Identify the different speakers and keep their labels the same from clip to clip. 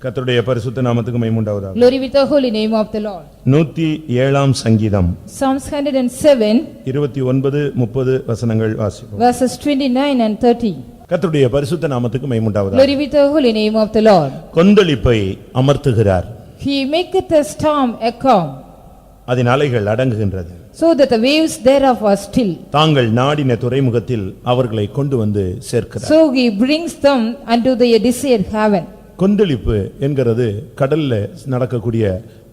Speaker 1: கர்த்தருடைய பரிசுத்த நாமத்துக்கு மகிமை உண்டாவதாக.
Speaker 2: Glory with the holy name of the Lord.
Speaker 1: 107ஆம் சங்கீதம்
Speaker 2: Psalms 107
Speaker 1: 29 30 வசனங்கள் வாசிப்போம்.
Speaker 2: verses 29 and 30.
Speaker 1: கர்த்தருடைய பரிசுத்த நாமத்துக்கு மகிமை உண்டாவதாக.
Speaker 2: Glory with the holy name of the Lord.
Speaker 1: கொந்தளிப்பை அமர்த்துகிறார்,
Speaker 2: He maketh the storm a calm,
Speaker 1: அதன் அலைகள் அடங்குகின்றது.
Speaker 2: so that the waves thereof are still.
Speaker 1: தாங்கள் நாடின துறைமுகத்தில் அவர்களை கொண்டு வந்து சேர்க்கிறார்.
Speaker 2: So he brings them unto the desired haven.
Speaker 1: கொந்தளிப்பு என்கிறது கடல்ல நடக்கக்கூடிய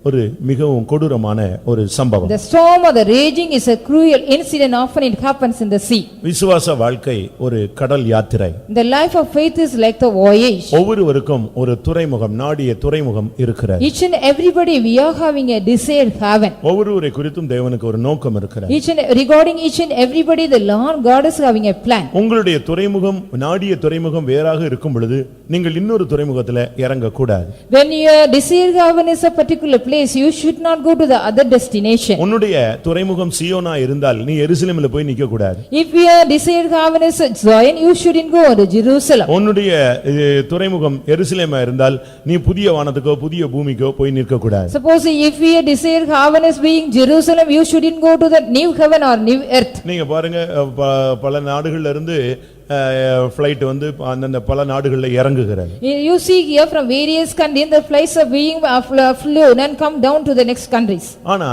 Speaker 1: ஒரு மிகவும் கொடூரமான ஒரு சம்பவம்.
Speaker 2: The storm or the raging is a cruel incident, often it happens in the sea.
Speaker 1: விசுவாச வாழ்க்கை ஒரு கடல் யாத்திரை.
Speaker 2: The life of faith is like the voyage.
Speaker 1: ஒவ்வொருவருக்கும் ஒரு துறைமுகம், நாடிய துறைமுகம் இருக்கிறது.
Speaker 2: Each and everybody we are having a desired haven.
Speaker 1: ஒவ்வொருவரை குறித்தும் தேவனுக்கு ஒரு நோக்கம் இருக்கிறது.
Speaker 2: Regarding each and everybody the Lord God is having a plan.
Speaker 1: உங்களுடைய துறைமுகம், நாடிய துறைமுகம் வேறாக இருக்கும் பொழுது நீங்கள் இன்னொரு துறைமுகத்துல இறங்க கூடாது.
Speaker 2: When your desired haven is a particular place, you should not go to the other destination.
Speaker 1: உன்னுடைய துறைமுகம் சீயோனா இருந்தால் நீ எருசலேமில் போய் நிக்க கூடாது.
Speaker 2: If your desired haven is Zion, you shouldn't go to Jerusalem.
Speaker 1: உன்னுடைய துறைமுகம் எருசலேமா இருந்தால் நீ புதிய வானத்துக்கோ புதிய பூமிக்கோ போய் நிற்க கூடாது.
Speaker 2: Suppose if your desired haven is being Jerusalem, you shouldn't go to the new heaven or new earth.
Speaker 1: நீங்க பாருங்க, பல நாடுகள்ல இருந்து flight வந்து அந்த பல நாடுகள்ல இறங்குகிறது.
Speaker 2: You see here from various countries the flights are being flown and come down to the next countries.
Speaker 1: ஆனா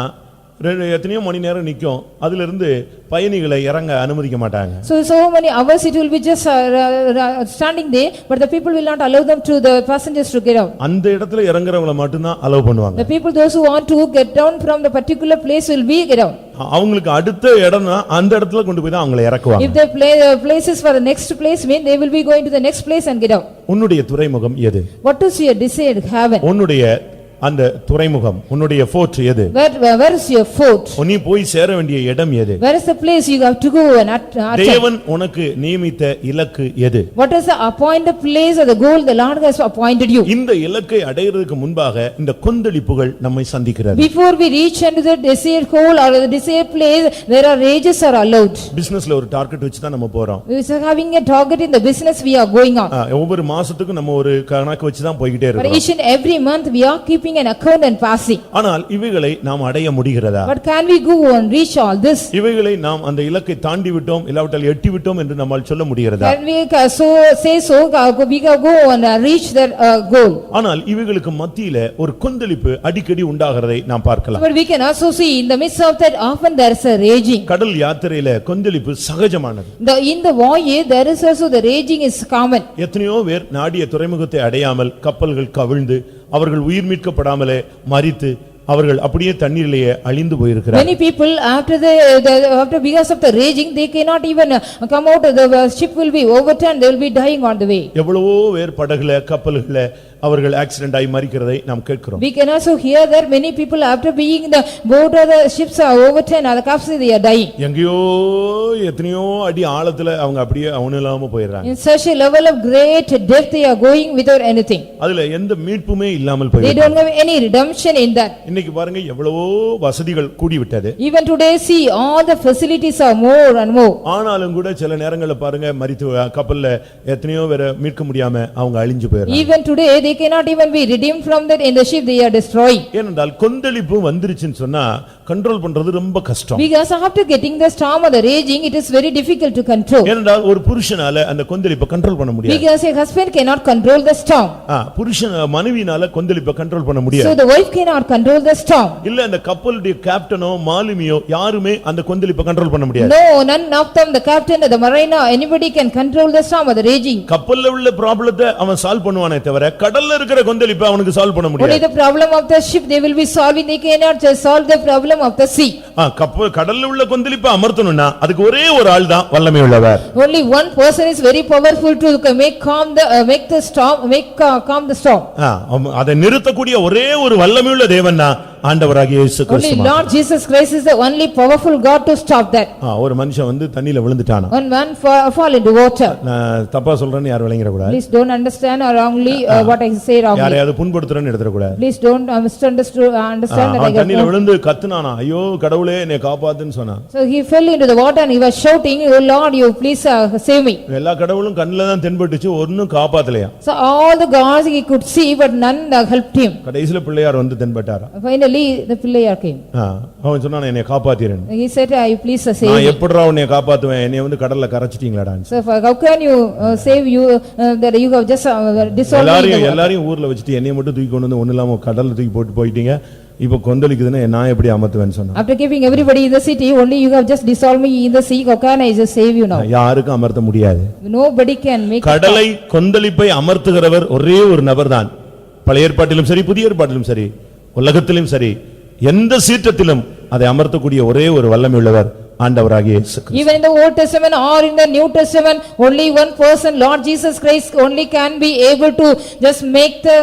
Speaker 1: எத்தனையோ மணி நேரம் நிக்கும், அதுல இருந்து பயணிகளை இறங்க அனுமதிக்க மாட்டாங்க.
Speaker 2: So many hours it will be just standing there, but the people will not allow them to the passengers to get out.
Speaker 1: அந்த இடத்துல இறங்குறவங்கள மட்டும் தான் அலோவ் பண்ணுவாங்க.
Speaker 2: The people those who want to get down from the particular place will be get out.
Speaker 1: அவங்களுக்கு அடுத்த இடம்னா அந்த இடத்துல கொண்டு போய் தான் அவங்களை இறக்குவாங்க.
Speaker 2: If the places for the next place mean they will be going to the next place and get out.
Speaker 1: உன்னுடைய துறைமுகம் எது?
Speaker 2: What is your desired haven?
Speaker 1: உன்னுடைய அந்த துறைமுகம், உன்னுடைய ஃபோர்ட் எது?
Speaker 2: Where is your fort?
Speaker 1: நீ போய் சேர வேண்டிய இடம் எது?
Speaker 2: Where is the place you have to go and attain?
Speaker 1: தேவன் உனக்கு நியமித்த இலக்கு எது?
Speaker 2: What is the appointed place or the goal the Lord has appointed you?
Speaker 1: இந்த இலக்கை அடையிறதுக்கு முன்பாக இந்த கொந்தளிப்புகள் நம்மை சந்திக்கிறது.
Speaker 2: Before we reach into the desired goal or the desired place, there are rages are allowed.
Speaker 1: பிசினஸ்ல ஒரு டார்கெட் வச்சு தான் நம்ம போறோம்.
Speaker 2: We are having a target in the business we are going on.
Speaker 1: ஒவ்வொரு மாசத்துக்கு நம்ம ஒரு கணக்கு வச்சு தான் போயிட்டே இருக்கோம்.
Speaker 2: But each and every month we are keeping an account and passing.
Speaker 1: ஆனால் இவைகளை நாம் அடைய முடிகிறதா?
Speaker 2: But can we go and reach all this?
Speaker 1: இவைகளை நாம் அந்த இலக்கை தாண்டி விட்டோம் இல்லாவிட்டால் எட்டி விட்டோம் என்று நம்மால் சொல்ல முடிகிறதா?
Speaker 2: Can we we can go and reach that goal?
Speaker 1: ஆனால் இவைகளுக்கு மத்தியில ஒரு கொந்தளிப்பு அடிக்கடி உண்டாகிறதை நாம் பார்க்கலாம்.
Speaker 2: But we can also see in the midst of that often there is a raging.
Speaker 1: கடல் யாத்திரையில கொந்தளிப்பு சகஜமானது.
Speaker 2: In the voyage there is also the raging is common.
Speaker 1: எத்தனையோ பேர் நாடிய துறைமுகத்தை அடையாமல் கப்பல்கள் கவிழ்ந்து அவர்கள் உயிர் மீட்கப்படாமலே மரித்து அவர்கள் அப்படியே தண்ணீரிலேயே அழிந்து போயிருக்கிறார்கள்.
Speaker 2: Many people after because of the raging they cannot even come out, the ship will be overturned, they will be dying on the way.
Speaker 1: எவ்வளவோ பேர் படகுல கப்பல்கள அவர்கள் ஆக்சிடென்ட் ஆகி மரிக்கிறதை நாம் கேட்கிறோம்.
Speaker 2: We can also hear that many people after being the boat or the ships are overturned or the capsized they are dying.
Speaker 1: எங்கயோ எத்தனையோ அடி ஆழத்துல அவங்க அப்படியே அவனில்லாம போயிடுறாங்க.
Speaker 2: In such a level of great depth they are going without anything.
Speaker 1: அதுல எந்த மீட்புமே இல்லாமல்
Speaker 2: They don't have any redemption in that.
Speaker 1: இன்னைக்கு பாருங்க எவ்வளவோ வசதிகள் கூடி விட்டது.
Speaker 2: Even today see all the facilities are more and more.
Speaker 1: ஆனாலும் கூட சில நேரங்கள்ல பாருங்க மரித்து கப்பல்ல எத்தனையோ பேரை மீட்க முடியாம அவங்க அழிஞ்சு போயிடுறாங்க.
Speaker 2: Even today they cannot even be redeemed from that, in the ship they are destroying.
Speaker 1: ஏனென்றால் கொந்தளிப்பு வந்துருச்சுன்னு சொன்னா கண்ட்ரோல் பண்றது ரொம்ப கஷ்டம்.
Speaker 2: Because after getting the storm or the raging it is very difficult to control.
Speaker 1: ஏனென்றால் ஒரு புருஷனால அந்த கொந்தளிப்பை கண்ட்ரோல் பண்ண முடியாது.
Speaker 2: Because a husband cannot control the storm.
Speaker 1: புருஷன் மனைவினால கொந்தளிப்பை கண்ட்ரோல் பண்ண முடியாது.
Speaker 2: So the wife cannot control the storm.
Speaker 1: இல்ல அந்த கப்பலுடைய கேப்டனோ மாலுமியோ யாருமே அந்த கொந்தளிப்பை கண்ட்ரோல் பண்ண முடியாது.
Speaker 2: No, none of them, the captain or the mariner, anybody can control the storm or the raging.
Speaker 1: கப்பல்ல உள்ள ப்ராப்ளத்தை அவன் சால்வ் பண்ணுவானே தவிர கடல்ல இருக்கிற கொந்தளிப்பை அவனுக்கு சால்வ் பண்ண முடியாது.
Speaker 2: Only the problem of the ship they will be solving, they cannot just solve the problem of the sea.
Speaker 1: கடல்ல உள்ள கொந்தளிப்பை அமர்த்தணும்னா அதுக்கு ஒரே ஒரு ஆள் தான் வல்லமை உள்ளவர்.
Speaker 2: Only one person is very powerful to make calm the storm. அதை
Speaker 1: நிறுத்தக்கூடிய ஒரே ஒரு வல்லமை உள்ள தேவன் தான் ஆண்டவராகிய இயேசு
Speaker 2: Only
Speaker 1: Kristu
Speaker 2: Lord Jesus Christ is the only powerful God to stop that.
Speaker 1: ஒரு மனுஷன் வந்து தண்ணியில விழுந்துட்டானா.
Speaker 2: One man fall into water.
Speaker 1: நான் தப்பா சொல்றேன்னு யாரும் விளங்கிட கூடாது.
Speaker 2: Please don't understand or wrongly what I say wrongly.
Speaker 1: யாரையாவது புண்படுத்துறேன்னு எடுத்துற கூடாது.
Speaker 2: Please don't understand that I got
Speaker 1: தண்ணியில விழுந்து கத்துனானா, ஐயோ கடவுளே என்னை காப்பாத்துன்னு சொன்னான்.
Speaker 2: So he fell into the water and he was shouting, oh Lord, you please save me.
Speaker 1: எல்லா கடவுளும் கண்ணுல தான் தென்பட்டுச்சு, ஒண்ணும் காப்பாத்தலையா.
Speaker 2: So all the gods he could see but none helped him.
Speaker 1: கடைசில பிள்ளையார் வந்து தென்பட்டாரா.
Speaker 2: Finally the Pillayar came.
Speaker 1: அவன் சொன்னானே என்னை காப்பாத்திரேன்.
Speaker 2: He said, I please save
Speaker 1: நான்
Speaker 2: me.
Speaker 1: எப்படிடா உன்னை காப்பாத்துவேன், என்னை வந்து கடல்ல கரைச்சிட்டீங்களாடா.
Speaker 2: So how can you save you that you have just dissolved me?
Speaker 1: எல்லாரையும் ஊர்ல வச்சிட்டு என்னைய மட்டும் தூக்கி கொண்டு வந்து ஒண்ணு இல்லாம கடல்ல தூக்கி போட்டு போயிட்டீங்க. இப்ப கொந்தளிக்குதுன்னா நான் எப்படி அமத்துவேன்னு சொன்னான்.
Speaker 2: After keeping everybody in the city, only you have just dissolved me in the sea. How can I just save you now?
Speaker 1: யாருக்கும் அமர்த்த முடியாது.
Speaker 2: Nobody can make
Speaker 1: கடலை கொந்தளிப்பை அமர்த்துகிறவர் ஒரே ஒரு நபர்தான். பழைய ஏற்பாட்டிலும் சரி புதிய ஏற்பாட்டிலும் சரி உலகத்திலும் சரி எந்த சீற்றத்திலும் அதை அமர்த்தக்கூடிய ஒரே ஒரு வல்லமை உள்ளவர் ஆண்டவராகிய இயேசு கிறிஸ்து.
Speaker 2: Even in the Old Testament or in the New Testament, only one person, Lord Jesus Christ, only can be able to just make the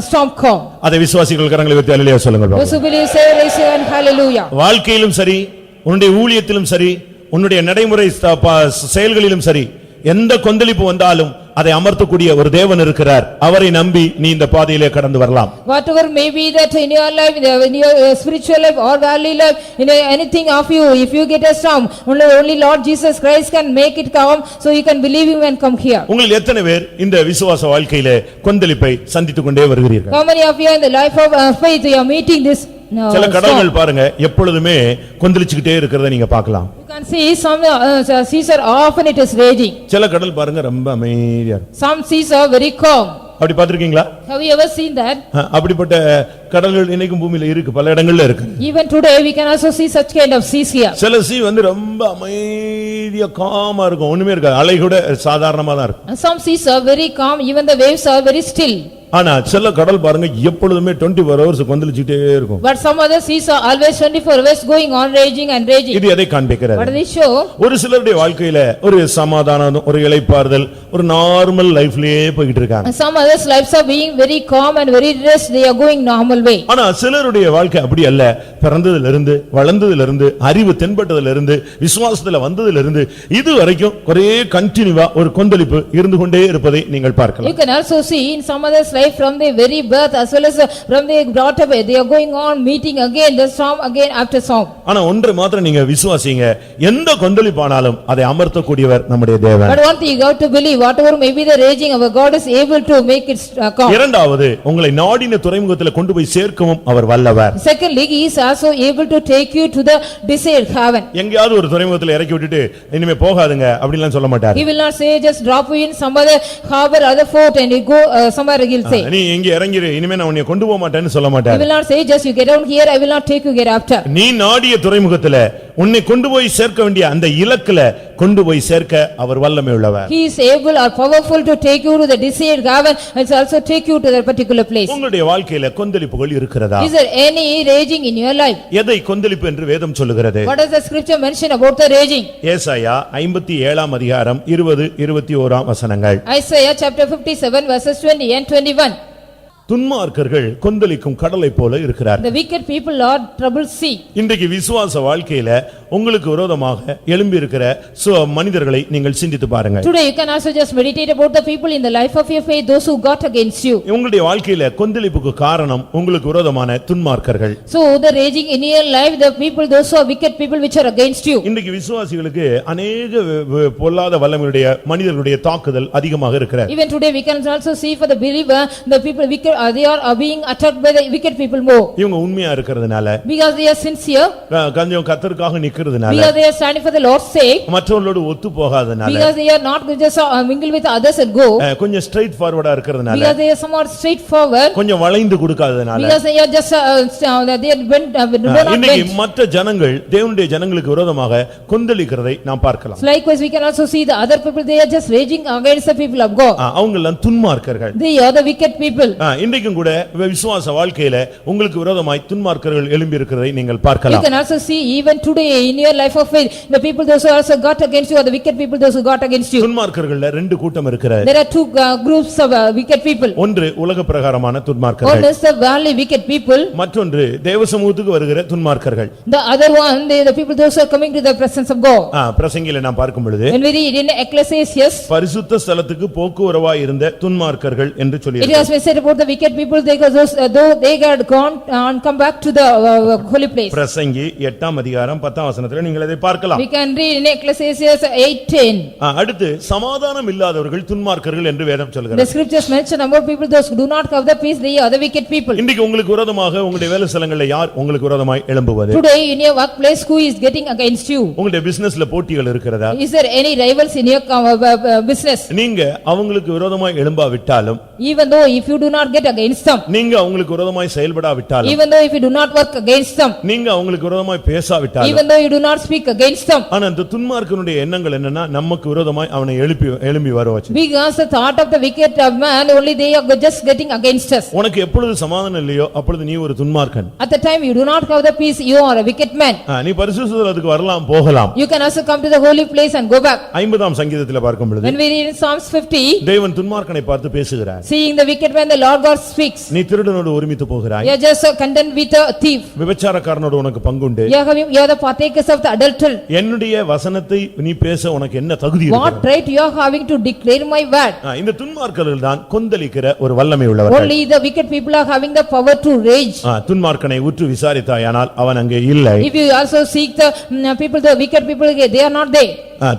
Speaker 2: storm calm.
Speaker 1: அதை விசுவாசிகள் கரங்களை உயர்த்தி அல்லேலூயா சொல்லுங்கள்.
Speaker 2: Those who believe say and hallelujah.
Speaker 1: வாழ்க்கையிலும் சரி உன்னுடைய ஊழியத்திலும் சரி உன்னுடைய நடைமுறை செயல்களிலும் சரி எந்த கொந்தளிப்பு வந்தாலும் அதை அமர்த்தக்கூடிய ஒரு தேவன் இருக்கிறார். அவரை நம்பி நீ இந்த பாதையிலே கடந்து வரலாம்.
Speaker 2: Whatever may be that in your life, in your spiritual life or worldly life, in anything of you, if you get a storm, only Lord Jesus Christ can make it calm, so you can believe him and come here.
Speaker 1: உங்களில் எத்தனை பேர் இந்த விசுவாச வாழ்க்கையிலே கொந்தளிப்பை சந்தித்துக் கொண்டே வருகிறீர்கள்?
Speaker 2: How many of you in the life of faith you are meeting this
Speaker 1: சில கடல்கள் பாருங்க எப்பொழுதுமே கொந்தளிச்சுக்கிட்டே இருக்கிறதை நீங்க பார்க்கலாம்.
Speaker 2: You can see some seas are often it is raging.
Speaker 1: சில கடல் பாருங்க ரொம்ப அமைதியா இருக்கு.
Speaker 2: Some seas are very calm.
Speaker 1: அப்படி பாத்திருக்கீங்களா?
Speaker 2: Have you ever seen that?
Speaker 1: அப்படிப்பட்ட கடல்கள் இன்னைக்கும் பூமியில இருக்கு, பல இடங்கள்ல இருக்கு.
Speaker 2: Even today we can also see such kind of seas here.
Speaker 1: சில sea வந்து ரொம்ப அமைதியா காமா இருக்கும், ஒண்ணுமே இருக்காது, அலை கூட சாதாரணமா தான் இருக்கும்.
Speaker 2: Some seas are very calm, even the waves are very still.
Speaker 1: ஆனா சில கடல் பாருங்க எப்பொழுதுமே 24 hours கொந்தளிச்சிட்டே இருக்கும்.
Speaker 2: But some other seas are always 24 hours going on raging and raging.
Speaker 1: இது எதை காண்பிக்கிறது?
Speaker 2: What do they show?
Speaker 1: ஒரு சிலருடைய வாழ்க்கையில ஒரு சமாதானம், ஒரு இளைப்பாறுதல், ஒரு நார்மல் லைஃப்லயே போயிட்டு இருக்காங்க.
Speaker 2: Some others lives are being very calm and very rest, they are going normal way.
Speaker 1: ஆனா சிலருடைய வாழ்க்கை அப்படி அல்ல. பிறந்ததிலிருந்து இருந்து வளர்ந்ததிலிருந்து இருந்து அறிவு தென்பட்டதிலிருந்து இருந்து விசுவாசத்துல வந்ததிலிருந்து இருந்து இது வரைக்கும் ஒரே கண்டினியூவா ஒரு கொந்தளிப்பு இருந்து கொண்டே இருப்பதை நீங்கள் பார்க்கலாம்.
Speaker 2: You can also see in some others life from their very birth as well as from they brought up, they are going on meeting again the storm again after storm.
Speaker 1: ஆனா ஒன்று மாத்திரம் நீங்க விசுவாசிங்க, எந்த கொந்தளிப்பானாலும் அதை அமர்த்தக்கூடியவர் நம்முடைய தேவன்.
Speaker 2: But one thing you got to believe, whatever may be the raging, our God is able to make it calm.
Speaker 1: இரண்டாவது, உங்களை நாடின துறைமுகத்தில் கொண்டு போய் சேர்க்கவும் அவர் வல்லவர்.
Speaker 2: Secondly, he is also able to take you to the desired haven.
Speaker 1: எங்கயாவது ஒரு துறைமுகத்தில் இறக்கி விட்டுட்டு இனிமே போகாதுங்க அப்படிலாம் சொல்ல மாட்டார்.
Speaker 2: He will not say just drop you in some other harbor or other fort and you go somewhere else.
Speaker 1: நீ இங்க இறங்கிரு, இனிமே நான் உன்னை கொண்டு போக மாட்டேன்னு சொல்ல மாட்டார்.
Speaker 2: He will not say just you get down here, I will not take you hereafter.
Speaker 1: நீ நாடிய துறைமுகத்திலே உன்னை கொண்டு போய் சேர்க்க வேண்டிய அந்த இலக்குல கொண்டு போய் சேர்க்க அவர் வல்லமை உள்ளவர்.
Speaker 2: He is able or powerful to take you to the desired haven and also take you to that particular place.
Speaker 1: உங்களுடைய வாழ்க்கையில கொந்தளிப்புகள் இருக்கிறதா?
Speaker 2: Is there any raging in your life?
Speaker 1: எதை கொந்தளிப்பு என்று வேதம் சொல்லுகிறது?
Speaker 2: What does the scripture mention about the raging?
Speaker 1: ஏசாயா 57 அதிகாரம் 20-21 வசனங்கள்.
Speaker 2: Isaiah chapter 57 verses 20 and 21.
Speaker 1: துன்மார்க்கர்கள் கொந்தளிக்கும் கடலை போல இருக்கிறார்.
Speaker 2: The wicked people are troubled sea.
Speaker 1: இன்றைக்கு விசுவாச வாழ்க்கையில உங்களுக்கு விரோதமாக எழும்பி இருக்கிற மனிதர்களை நீங்கள் சிந்தித்து பாருங்க.
Speaker 2: Today you can also just meditate about the people in the life of your faith, those who got against you.
Speaker 1: உங்களுடைய வாழ்க்கையில கொந்தளிப்புக்கு காரணம் உங்களுக்கு விரோதமான துன்மார்க்கர்கள்.
Speaker 2: So the raging in your life, the people, those who are wicked people which are against you.
Speaker 1: இன்றைக்கு விசுவாசிகளுக்கு अनेक பொல்லாத வல்லமையுடைய மனிதர்களுடைய தாக்குதல் அதிகமாக இருக்கிறது.
Speaker 2: Even today we can also see for the believer, the people wicked they are being attacked by the wicked people more.
Speaker 1: இவங்க உண்மையா இருக்கிறதுனால,
Speaker 2: because they are sincere,
Speaker 1: கொஞ்சம் கர்த்தருக்காக நிக்கிறதுனால,
Speaker 2: because they are standing for the Lord's sake,
Speaker 1: மற்றவர்களோடு ஒத்து போகாதனால,
Speaker 2: because they are not just mingle with others and go,
Speaker 1: கொஞ்சம் straight ஃபார்வர்டா இருக்கிறதுனால,
Speaker 2: because they are somewhat straight forward,
Speaker 1: கொஞ்சம் வளைந்து கொடுக்காதனால,
Speaker 2: because they are just they are bent do not
Speaker 1: இன்னைக்கு
Speaker 2: bend.
Speaker 1: மற்ற ஜனங்கள் தேவனுடைய ஜனங்களுக்கு விரோதமாக கொந்தளிக்கிறதை நாம் பார்க்கலாம்.
Speaker 2: Likewise we can also see the other people, they are just raging against the people of God.
Speaker 1: அவங்க எல்லாம் துன்மார்க்கர்கள்.
Speaker 2: They are the wicked people.
Speaker 1: இன்றைக்கும் கூட விசுவாச வாழ்க்கையில உங்களுக்கு விரோதமாய் துன்மார்க்கர்கள் எழும்பி இருக்கிறதை நீங்கள்
Speaker 2: You
Speaker 1: பார்க்கலாம்.
Speaker 2: can also see even today in your life of faith, the people those who also got against you, or the wicked people those who got against you.
Speaker 1: துன்மார்க்கர்கள்ல ரெண்டு கூட்டம் இருக்கிறது.
Speaker 2: There are two groups of wicked people.
Speaker 1: ஒன்று உலக பிரகாரமான
Speaker 2: One
Speaker 1: துன்மார்க்கர்கள்,
Speaker 2: is the worldly wicked people.
Speaker 1: மற்றொன்று தேவ சமூகத்துக்கு வருகிற துன்மார்க்கர்கள்.
Speaker 2: The other one, the people those who are coming to the presence of God.
Speaker 1: பிரசங்கில நான் பார்க்கும் பொழுது
Speaker 2: When we read in Ecclesiastes,
Speaker 1: பரிசுத்த ஸ்தலத்துக்கு போக்குவரவாய் இருந்த துன்மார்க்கர்கள் என்று
Speaker 2: it
Speaker 1: சொல்லியிருக்கிறது.
Speaker 2: has been said about the wicked people, though they had gone and come back to the holy place.
Speaker 1: பிரசங்கி 8ஆம் அதிகாரம் 10ஆம் வசனத்திலே நீங்கள் அதை பார்க்கலாம்.
Speaker 2: We can read in Ecclesiastes 8:10.
Speaker 1: அடுத்து சமாதானம் இல்லாதவர்கள் துன்மார்க்கர்கள் என்று வேதம்
Speaker 2: The
Speaker 1: சொல்கிறது.
Speaker 2: scriptures mention about people those who do not have the peace, they are the wicked people.
Speaker 1: இன்றைக்கு உங்களுக்கு விரோதமாக உங்களுடைய வேலை ஸ்தலங்களில் யார் உங்களுக்கு விரோதமாய் எழும்புவது?
Speaker 2: Today in your workplace, who is getting against you?
Speaker 1: உங்களுடைய பிசினஸ்ல போட்டிகள் இருக்கிறதா?
Speaker 2: Is there any rivals in your business?
Speaker 1: நீங்க அவங்களுக்கு விரோதமாய் எழும்பாவிட்டாலும்,
Speaker 2: Even though if you do not get against them,
Speaker 1: நீங்க அவங்களுக்கு விரோதமாய் செயல்படாவிட்டாலும்,
Speaker 2: even though if you do not work against them,
Speaker 1: நீங்க அவங்களுக்கு விரோதமாய் பேசாவிட்டாலும்,
Speaker 2: even though you do not speak against them,
Speaker 1: ஆனா அந்த துன்மார்க்கனுடைய எண்ணங்கள் என்னன்னா நமக்கு விரோதமாய் அவனை எழும்பி வர வச்சு.
Speaker 2: because the thought of the wicked man, only they are just getting against us.
Speaker 1: உனக்கு எப்பொழுது சமாதானம் இல்லையோ அப்பொழுது நீ ஒரு துன்மார்க்கன்.
Speaker 2: At the time you do not have the peace, you are a wicked man.
Speaker 1: நீ பரிசுத்த ஸ்தலத்துக்கு வரலாம் போகலாம்.
Speaker 2: You can also come to the holy place and go back.
Speaker 1: 50ஆம் சங்கீதத்திலே பார்க்கும் பொழுது
Speaker 2: When we read in Psalms 50,
Speaker 1: தேவன் துன்மார்க்கனை பார்த்து பேசுகிறார்.
Speaker 2: seeing the wicked man, the Lord God speaks.
Speaker 1: நீ திருடனோடு ஒருமித்து போகிறாய்,
Speaker 2: You are just content with a thief.
Speaker 1: விபச்சாரக்காரனோடு உனக்கு பங்குண்டு,
Speaker 2: You are the partakers of the adultery.
Speaker 1: என்னுடைய வசனத்தை நீ பேச உனக்கு என்ன தகுதி
Speaker 2: What
Speaker 1: இருக்கிறது?
Speaker 2: right you are having to declare my word?
Speaker 1: இந்த துன்மார்க்கர்கள் தான் கொந்தளிக்கிற ஒரு வல்லமை உள்ளவர்கள்.
Speaker 2: Only the wicked people are having the power to rage.
Speaker 1: துன்மார்க்கனை உற்று விசாரித்தாயானால் அவன் அங்கே இல்லை.
Speaker 2: If you also seek the people, the wicked people, they are not there.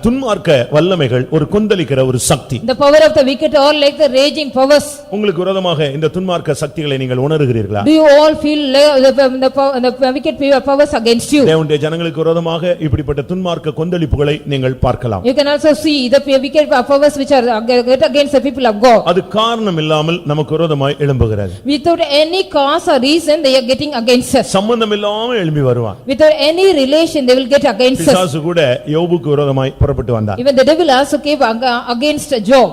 Speaker 1: துன்மார்க்க வல்லமைகள் ஒரு கொந்தளிக்கிற ஒரு சக்தி.
Speaker 2: The power of the wicked are like the raging powers.
Speaker 1: உங்களுக்கு விரோதமாக இந்த துன்மார்க்க சக்திகளை நீங்கள் உணர்கிறீர்களா?
Speaker 2: Do you all feel the wicked powers against you?
Speaker 1: தேவனுடைய ஜனங்களுக்கு விரோதமாக இப்படிப்பட்ட துன்மார்க்க கொந்தளிப்புகளை நீங்கள் பார்க்கலாம்.
Speaker 2: You can also see the wicked powers which are against the people of God.
Speaker 1: அது காரணம் இல்லாமல் நமக்கு விரோதமாய் எழும்புகிறது.
Speaker 2: Without any cause or reason, they are getting against us.
Speaker 1: சம்பந்தம் இல்லாமல் எழும்பி வருவான்.
Speaker 2: Without any relation, they will get against us.
Speaker 1: பிசாசு கூட யோபுக்கு விரோதமாய் புறப்பட்டு வந்தார்.
Speaker 2: Even the devil also came against Job.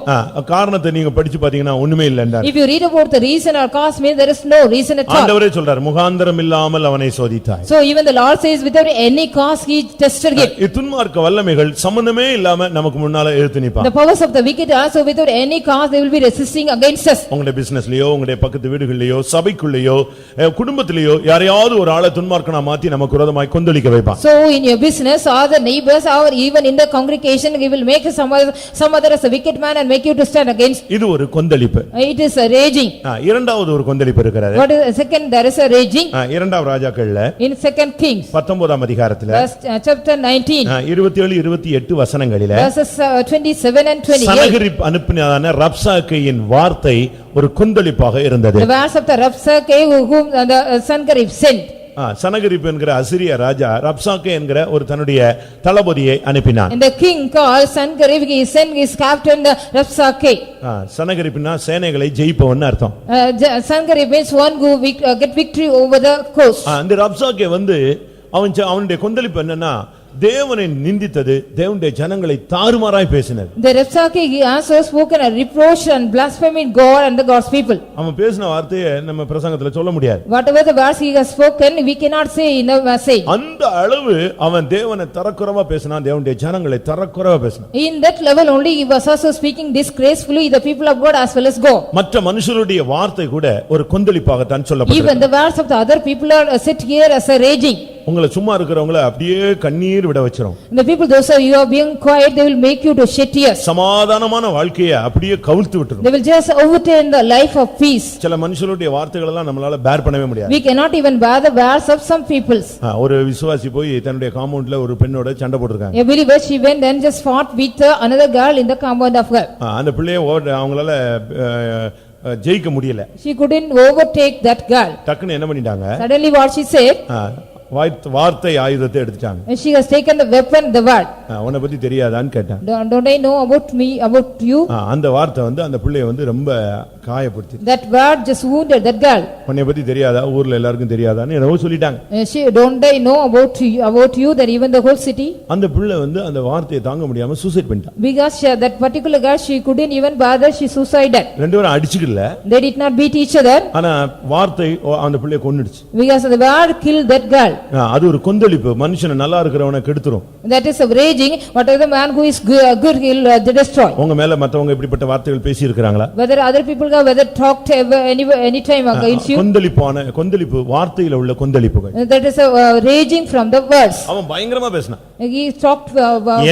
Speaker 1: காரணத்தை நீங்க படிச்சு பாத்தீங்கன்னா ஒண்ணுமே இல்ல என்றார்.
Speaker 2: If you read about the reason or cause, means there is no reason at all.
Speaker 1: ஆண்டவரே சொல்றார் முகாந்தரம் இல்லாமல் அவனை சோதித்தாய்.
Speaker 2: So even the Lord says without any cause he tested him.
Speaker 1: துன்மார்க்க வல்லமைகள் சம்பந்தமே இல்லாம நமக்கு முன்னால எழுத்து நிப்பான்.
Speaker 2: The powers of the wicked also without any cause they will be resisting against us.
Speaker 1: உங்களுடைய பிசினஸ்லயோ உங்களுடைய பக்கத்து வீடுகளிலயோ சபைக்குள்ளேயோ குடும்பத்திலயோ யாரையாவது ஒரு ஆளை துன்மார்க்கனா மாத்தி நமக்கு விரோதமாய் கொந்தளிக்க வைப்பான்.
Speaker 2: So in your business or the neighbors or even in the congregation, he will make some other as a wicked man and make you to stand against.
Speaker 1: இது ஒரு கொந்தளிப்பு.
Speaker 2: It is a raging.
Speaker 1: இரண்டாவது ஒரு கொந்தளிப்பு இருக்கிறது.
Speaker 2: What is the second? There is a raging.
Speaker 1: இரண்டாம் ராஜாக்கள்ல
Speaker 2: In second Kings
Speaker 1: 19ஆம் அதிகாரத்துல
Speaker 2: chapter 19
Speaker 1: 27 28 வசனங்களில
Speaker 2: verses 27 and 28.
Speaker 1: சனகரிப் அனுப்பினதான ரப்சாக்கேயின் வார்த்தை ஒரு கொந்தளிப்பாக இருந்தது.
Speaker 2: The verse of the Rabshakeh whom the Sancherib sent.
Speaker 1: சனகரிப் என்கிற அசிரிய ராஜா ரப்சாக்கே என்கிற ஒரு தன்னுடைய தளபதியை அனுப்பினான்.
Speaker 2: And the king called Sancherib, he sent his captain Rabshakeh.
Speaker 1: சனகரிப்னா சேனைகளை ஜெயிப்பவன் அர்த்தம்.
Speaker 2: Sancherib means one who get victory over the coast.
Speaker 1: அந்த ரப்சாக்கே வந்து அவனுடைய கொந்தளிப்பு என்னன்னா தேவனை நிந்தித்தது, தேவனுடைய ஜனங்களை தாறுமாறாய் பேசினது.
Speaker 2: The Rabshakeh he also spoken a reproach and blaspheming God and the God's people.
Speaker 1: அவன் பேசின வார்த்தையை நம்ம பிரசங்கத்துல சொல்ல முடியாது.
Speaker 2: Whatever the words he has spoken, we cannot say in the message.
Speaker 1: அந்த அளவு அவன் தேவனை தரக்குறைவா பேசினான், தேவனுடைய ஜனங்களை தரக்குறைவா பேசினான்.
Speaker 2: In that level only he was also speaking disgracefully the people of God as well as God.
Speaker 1: மற்ற மனுஷருடைய வார்த்தை கூட ஒரு கொந்தளிப்பாக தான்
Speaker 2: Even
Speaker 1: சொல்லப்பட்டது.
Speaker 2: the words of the other people are sit here as a raging.
Speaker 1: உங்களை சும்மா இருக்கிறவங்கள அப்படியே கண்ணீர் விட வச்சிரும்.
Speaker 2: The people those are you are being quiet, they will make you to shed tears.
Speaker 1: சமாதானமான வாழ்க்கையை அப்படியே கவிழ்த்து விட்டுரும்.
Speaker 2: They will just overturn the life of peace.
Speaker 1: சில மனுஷருடைய வார்த்தைகள் எல்லாம் நம்மளால பேர் பண்ணவே முடியாது.
Speaker 2: We cannot even bear the words of some peoples.
Speaker 1: ஒரு விசுவாசி போய் தன்னுடைய காம்பவுண்ட்ல ஒரு பெண்ணோட சண்டை போட்டுருக்காங்க.
Speaker 2: A believer, she went and just fought with another girl in the compound of her.
Speaker 1: அந்த பிள்ளையை அவங்களால ஜெயிக்க முடியல.
Speaker 2: She couldn't overtake that girl.
Speaker 1: டக்குன்னு என்ன பண்ணிட்டாங்க?
Speaker 2: Suddenly what she said?
Speaker 1: வார்த்தை ஆயுதத்தை எடுத்துட்டாங்க.
Speaker 2: She has taken the weapon, the word.
Speaker 1: உன்னை பத்தி தெரியாதான்னு கேட்டான்.
Speaker 2: Don't I know about me, about you?
Speaker 1: அந்த வார்த்தை வந்து அந்த பிள்ளையை வந்து ரொம்ப காயப்படுத்தி.
Speaker 2: That word just wounded that girl.
Speaker 1: உன்னை பத்தி தெரியாதா, ஊர்ல எல்லாருக்கும் தெரியாதான்னு என்னவோ சொல்லிட்டாங்க.
Speaker 2: Don't they know about you that even the whole city?
Speaker 1: அந்த பிள்ளை அந்த வார்த்தையை தாங்க முடியாம சூசைட் பண்ணிட்டான்.
Speaker 2: Because that particular girl, she couldn't even bother, she suicided.
Speaker 1: ரெண்டு பேரும் அடிச்சுக்கல.
Speaker 2: They did not beat each other.
Speaker 1: ஆனா வார்த்தை அந்த பிள்ளையை கொன்னுடுச்சு.
Speaker 2: Because the word killed that girl.
Speaker 1: அது ஒரு கொந்தளிப்பு, மனுஷன் நல்லா இருக்கிறவனை கெடுத்துரும்.
Speaker 2: That is a raging, whatever the man who is good he'll destroy.
Speaker 1: உங்க மேல மத்தவங்க இப்படிப்பட்ட வார்த்தைகள் பேசி இருக்காங்களா?
Speaker 2: Whether other people have whether talked any time against you.
Speaker 1: கொந்தளிப்பு வார்த்தையில உள்ள கொந்தளிப்புகள்.
Speaker 2: That is a raging from the words.
Speaker 1: அவன் பயங்கரமா பேசினான்.
Speaker 2: He talked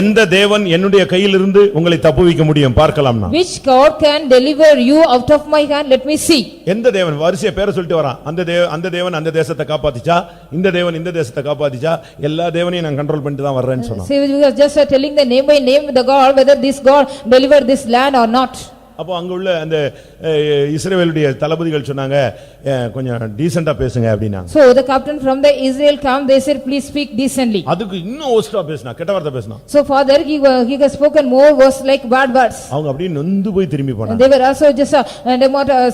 Speaker 1: எந்த தேவன் என்னுடைய கையிலிருந்து உங்களை தப்புவிக்க முடியும் பார்க்கலாம்னா?
Speaker 2: Which God can deliver you out of my hand, let me see.
Speaker 1: எந்த தேவன் வரிசையா பேரை சொல்லிட்டு வரான். அந்த தேவன் அந்த தேசத்தை காப்பாத்திச்சா, இந்த தேவன் இந்த தேசத்தை காப்பாத்திச்சா, எல்லா தேவனையும் நான் கண்ட்ரோல் பண்ணிட்டு தான் வர்றேன்னு சொன்னான்.
Speaker 2: See, we are just telling the name by name the God, whether this God delivered this land or not.
Speaker 1: அப்போ அங்க உள்ள அந்த இஸ்ரவேலுடைய தளபதிகள் சொன்னாங்க, கொஞ்சம் டீசென்ட்டா பேசுங்க அப்படினா.
Speaker 2: So the captain from the Israel come, they said please speak decently.
Speaker 1: அதுக்கு இன்னும் ஓஸ்டா பேசினா, கெட்ட வார்த்தை பேசினா.
Speaker 2: So father he has spoken more words like bad words.
Speaker 1: அவங்க அப்படியே நொந்து போய் திரும்பி போனாங்க.
Speaker 2: They were also just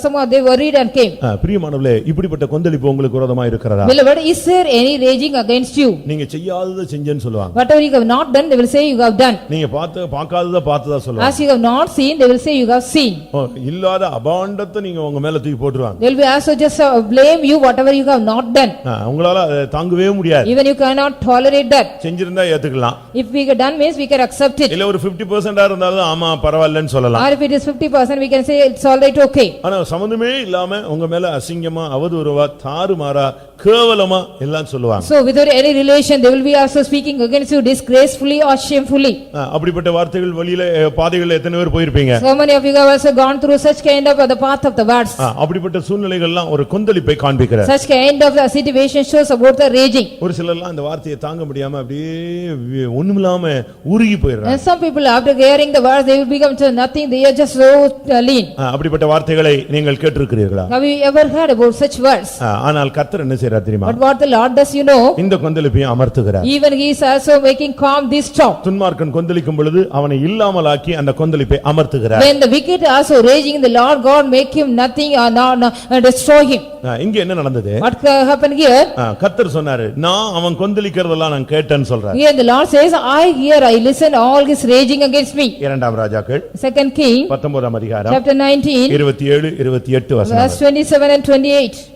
Speaker 2: somehow they worried and came.
Speaker 1: பிரியமானவர்களே, இப்படிப்பட்ட கொந்தளிப்பு உங்களுக்கு விரோதமா இருக்கிறதா?
Speaker 2: Beloved, is there any raging against you?
Speaker 1: நீங்க செய்யாததை செஞ்சேன்னு சொல்லுவாங்க.
Speaker 2: Whatever you have not done, they will say you have done.
Speaker 1: நீங்க பார்க்காததை பார்த்ததா சொல்லுவாங்க.
Speaker 2: As you have not seen, they will say you have seen.
Speaker 1: இல்லாத அபாண்டத்தை நீங்க உங்க மேல தூக்கி போட்டுருவாங்க.
Speaker 2: They will also just blame you whatever you have not done.
Speaker 1: உங்களால தாங்கவே முடியாது.
Speaker 2: Even you cannot tolerate that.
Speaker 1: செஞ்சிருந்தா ஏத்துக்கலாம்.
Speaker 2: If we have done means we can accept it.
Speaker 1: இல்ல ஒரு 50% இருந்தாலும் ஆமா பரவாயில்லைன்னு சொல்லலாம்.
Speaker 2: Or if it is 50% we can say it's all right, okay.
Speaker 1: ஆனா சம்பந்தமே இல்லாம உங்க மேல அசிங்கமா, அவதூறவா, தாறுமாறா, கேவலமா எல்லாம் சொல்லுவாங்க.
Speaker 2: So without any relation they will be also speaking against you disgracefully or shamefully.
Speaker 1: அப்படிப்பட்ட வார்த்தைகள் வழியில பாதைகள் எத்தனை பேர் போயிருப்பீங்க?
Speaker 2: So many of you have also gone through such kind of the path of the words.
Speaker 1: அப்படிப்பட்ட சூழ்நிலைகள் எல்லாம் ஒரு கொந்தளிப்பை காண்பிக்கிறார்.
Speaker 2: Such kind of the situation shows about the raging.
Speaker 1: ஒரு சிலர்லாம் அந்த வார்த்தையை தாங்க முடியாம அப்படியே ஒண்ணுமில்லாம உருகி போயிடுறாங்க.
Speaker 2: And some people after hearing the words they will become to nothing, they are just so lean.
Speaker 1: அப்படிப்பட்ட வார்த்தைகளை நீங்கள் கேட்டிருக்கிறீர்களா?
Speaker 2: Have you ever heard about such words?
Speaker 1: ஆனால் கர்த்தர் என்ன செய்றார் தெரியுமா?
Speaker 2: But what the Lord does, you know,
Speaker 1: இந்த கொந்தளிப்பை அமர்த்துகிறார்.
Speaker 2: even he is also making calm this storm.
Speaker 1: துன்மார்க்கன் கொந்தளிக்கும் பொழுது அவனை இல்லாமலாக்கி அந்த கொந்தளிப்பை அமர்த்துகிறார்.
Speaker 2: When the wicked also raging, the Lord God make him nothing or destroy him.
Speaker 1: இங்க என்ன நடந்தது?
Speaker 2: What happened here?
Speaker 1: கர்த்தர் சொன்னாரு, நான் அவன் கொந்தளிக்கிறதெல்லாம் நான் கேட்டேன்னு சொல்றார்.
Speaker 2: Here the Lord says, I listen all his raging against me.
Speaker 1: இரண்டாம் ராஜாக்கள்
Speaker 2: 2 King
Speaker 1: 19ஆம் அதிகாரம்
Speaker 2: chapter 19
Speaker 1: 27 28
Speaker 2: verse
Speaker 1: வசனம்.
Speaker 2: 27 and 28.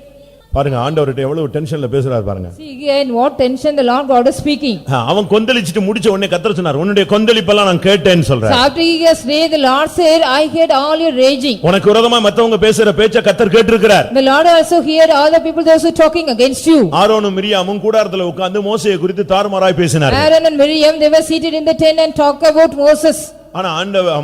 Speaker 1: பாருங்க ஆண்டவர்ட்ட எவ்வளவு டென்ஷன்ல பேசுறாரு பாருங்க.
Speaker 2: See again what tension the Lord God is speaking.
Speaker 1: அவன் கொந்தளிச்சிட்டு முடிச்ச உடனே கர்த்தர் சொன்னார், உன்னுடைய கொந்தளிப்பெல்லாம் நான் கேட்டேன்னு சொல்றார்.
Speaker 2: So after he has prayed, the Lord said, I heard all your raging.
Speaker 1: உனக்கு விரோதமா மத்தவங்க பேசுற பேச்ச கர்த்தர் கேட்டிருக்கிறார்.
Speaker 2: The Lord also heard all the people those who talking against you.
Speaker 1: ஆரோனும் மிரியாமும் கூடாரத்துல உட்கார்ந்து மோசேயை குறித்து தாறுமாறாய் பேசினார்கள்.
Speaker 2: Aaron and Miriam, they were seated in the tent and talk about Moses.
Speaker 1: ஆனா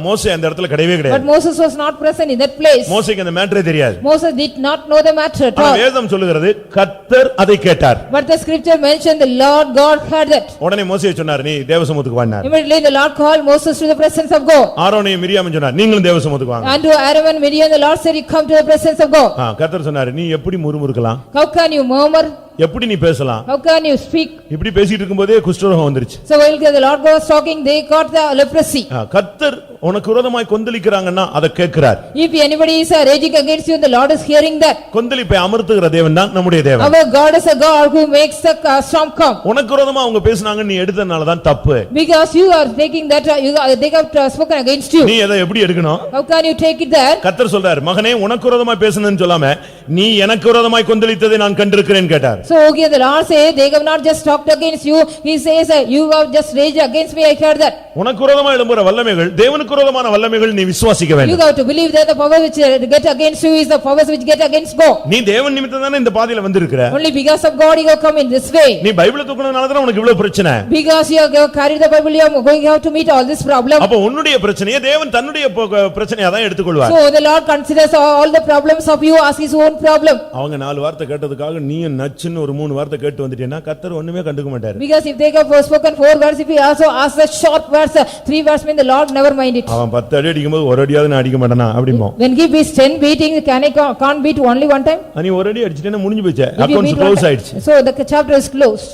Speaker 1: மோசே அந்த இடத்துல கிடையவே கிடையாது.
Speaker 2: But Moses was not present in that place.
Speaker 1: மோசேக்கு அந்த மேட்டரே தெரியாது.
Speaker 2: Moses did not know the matter at all.
Speaker 1: வேதம் சொல்லுகிறது கர்த்தர் அதை கேட்டார்.
Speaker 2: But the scripture mentioned the Lord God heard that.
Speaker 1: உடனே மோசே சொன்னார், நீ தேவசமூகத்துக்கு வான்னார்.
Speaker 2: Immediately the Lord called Moses to the presence of God.
Speaker 1: ஆரோனையும் மிரியாமும் சொன்னார், நீங்களும் தேவசமூகத்துக்கு வாங்க.
Speaker 2: And to Aaron and Miriam the Lord said, you come to the presence of God.
Speaker 1: கர்த்தர் சொன்னார், நீ எப்படி முறுமுறுக்கலாம்?
Speaker 2: How can you murmur?
Speaker 1: எப்படி நீ பேசலாம்?
Speaker 2: How can you speak?
Speaker 1: இப்படி பேசிட்டு இருக்கும்போதே குஷ்டரோகம் வந்துருச்சு.
Speaker 2: So while the Lord was talking, they got the leprosy.
Speaker 1: கர்த்தர் உனக்கு விரோதமாய் கொந்தளிக்கிறாங்கன்னா அதை கேட்கிறார்.
Speaker 2: If anybody is raging against you, the Lord is hearing that.
Speaker 1: கொந்தளிப்பை அமர்த்துகிற தேவன் தான் நம்முடைய தேவன்.
Speaker 2: Our God is a God who makes the storm come.
Speaker 1: உனக்கு விரோதமா அவங்க பேசுனாங்க நீ எடுத்தனால தான் தப்பு.
Speaker 2: Because you are taking that, they have spoken against you.
Speaker 1: நீ எதை எப்படி எடுக்கணும்?
Speaker 2: How can you take it there?
Speaker 1: கர்த்தர் சொல்றார், மகனே உனக்கு விரோதமாய் பேசுனேன்னு சொல்லாம நீ எனக்கு விரோதமாய் கொந்தளித்ததை நான் கண்டிருக்கிறேன் கேட்டார்.
Speaker 2: So okay, the Lord says, they have not just talked against you, he says, you have just raged against me, I heard that.
Speaker 1: உனக்கு விரோதமாய் எழும்புற வல்லமைகள் தேவனுக்கு விரோதமான வல்லமைகள் நீ விசுவாசிக்க வேண்டும்.
Speaker 2: You have to believe that the power which get against you is the powers which get against God.
Speaker 1: நீ தேவன் நிமித்தம் தானே இந்த பாதையில வந்திருக்கிற.
Speaker 2: Only because of God you have come in this way.
Speaker 1: நீ பைபிளை தூக்குனனால தான் உனக்கு இவ்வளவு பிரச்சனை.
Speaker 2: Because you have carried the Bible, you are going out to meet all this problem.
Speaker 1: அப்ப உன்னுடைய பிரச்சனையை தேவன் தன்னுடைய பிரச்சனையா தான் எடுத்துக்கொள்வார்.
Speaker 2: So the Lord considers all the problems of you as his own problem.
Speaker 1: அவங்க 4 வார்த்தை கேட்டதுக்காக நீ நச்சுன்னு ஒரு 3 வார்த்தை கேட்டு வந்துட்டேனா கர்த்தர் ஒண்ணுமே கண்டுக்க மாட்டார்.
Speaker 2: Because if they have spoken 4 words, if he also asks the short words, 3 words mean the Lord never mind it.
Speaker 1: அவன் 10 அடி அடிக்கும்போது ஒரு அடியாவது நான் அடிக்க மாட்டேனா அப்படிமோ.
Speaker 2: When he beats 10 beating, can't beat only one time?
Speaker 1: நீ ஒரு அடி அடிச்சிட்டேனா முடிஞ்சு போச்சு. அக்கவுண்ட்ஸ் க்ளோஸ் ஆயிடுச்சு.
Speaker 2: So the chapter is closed.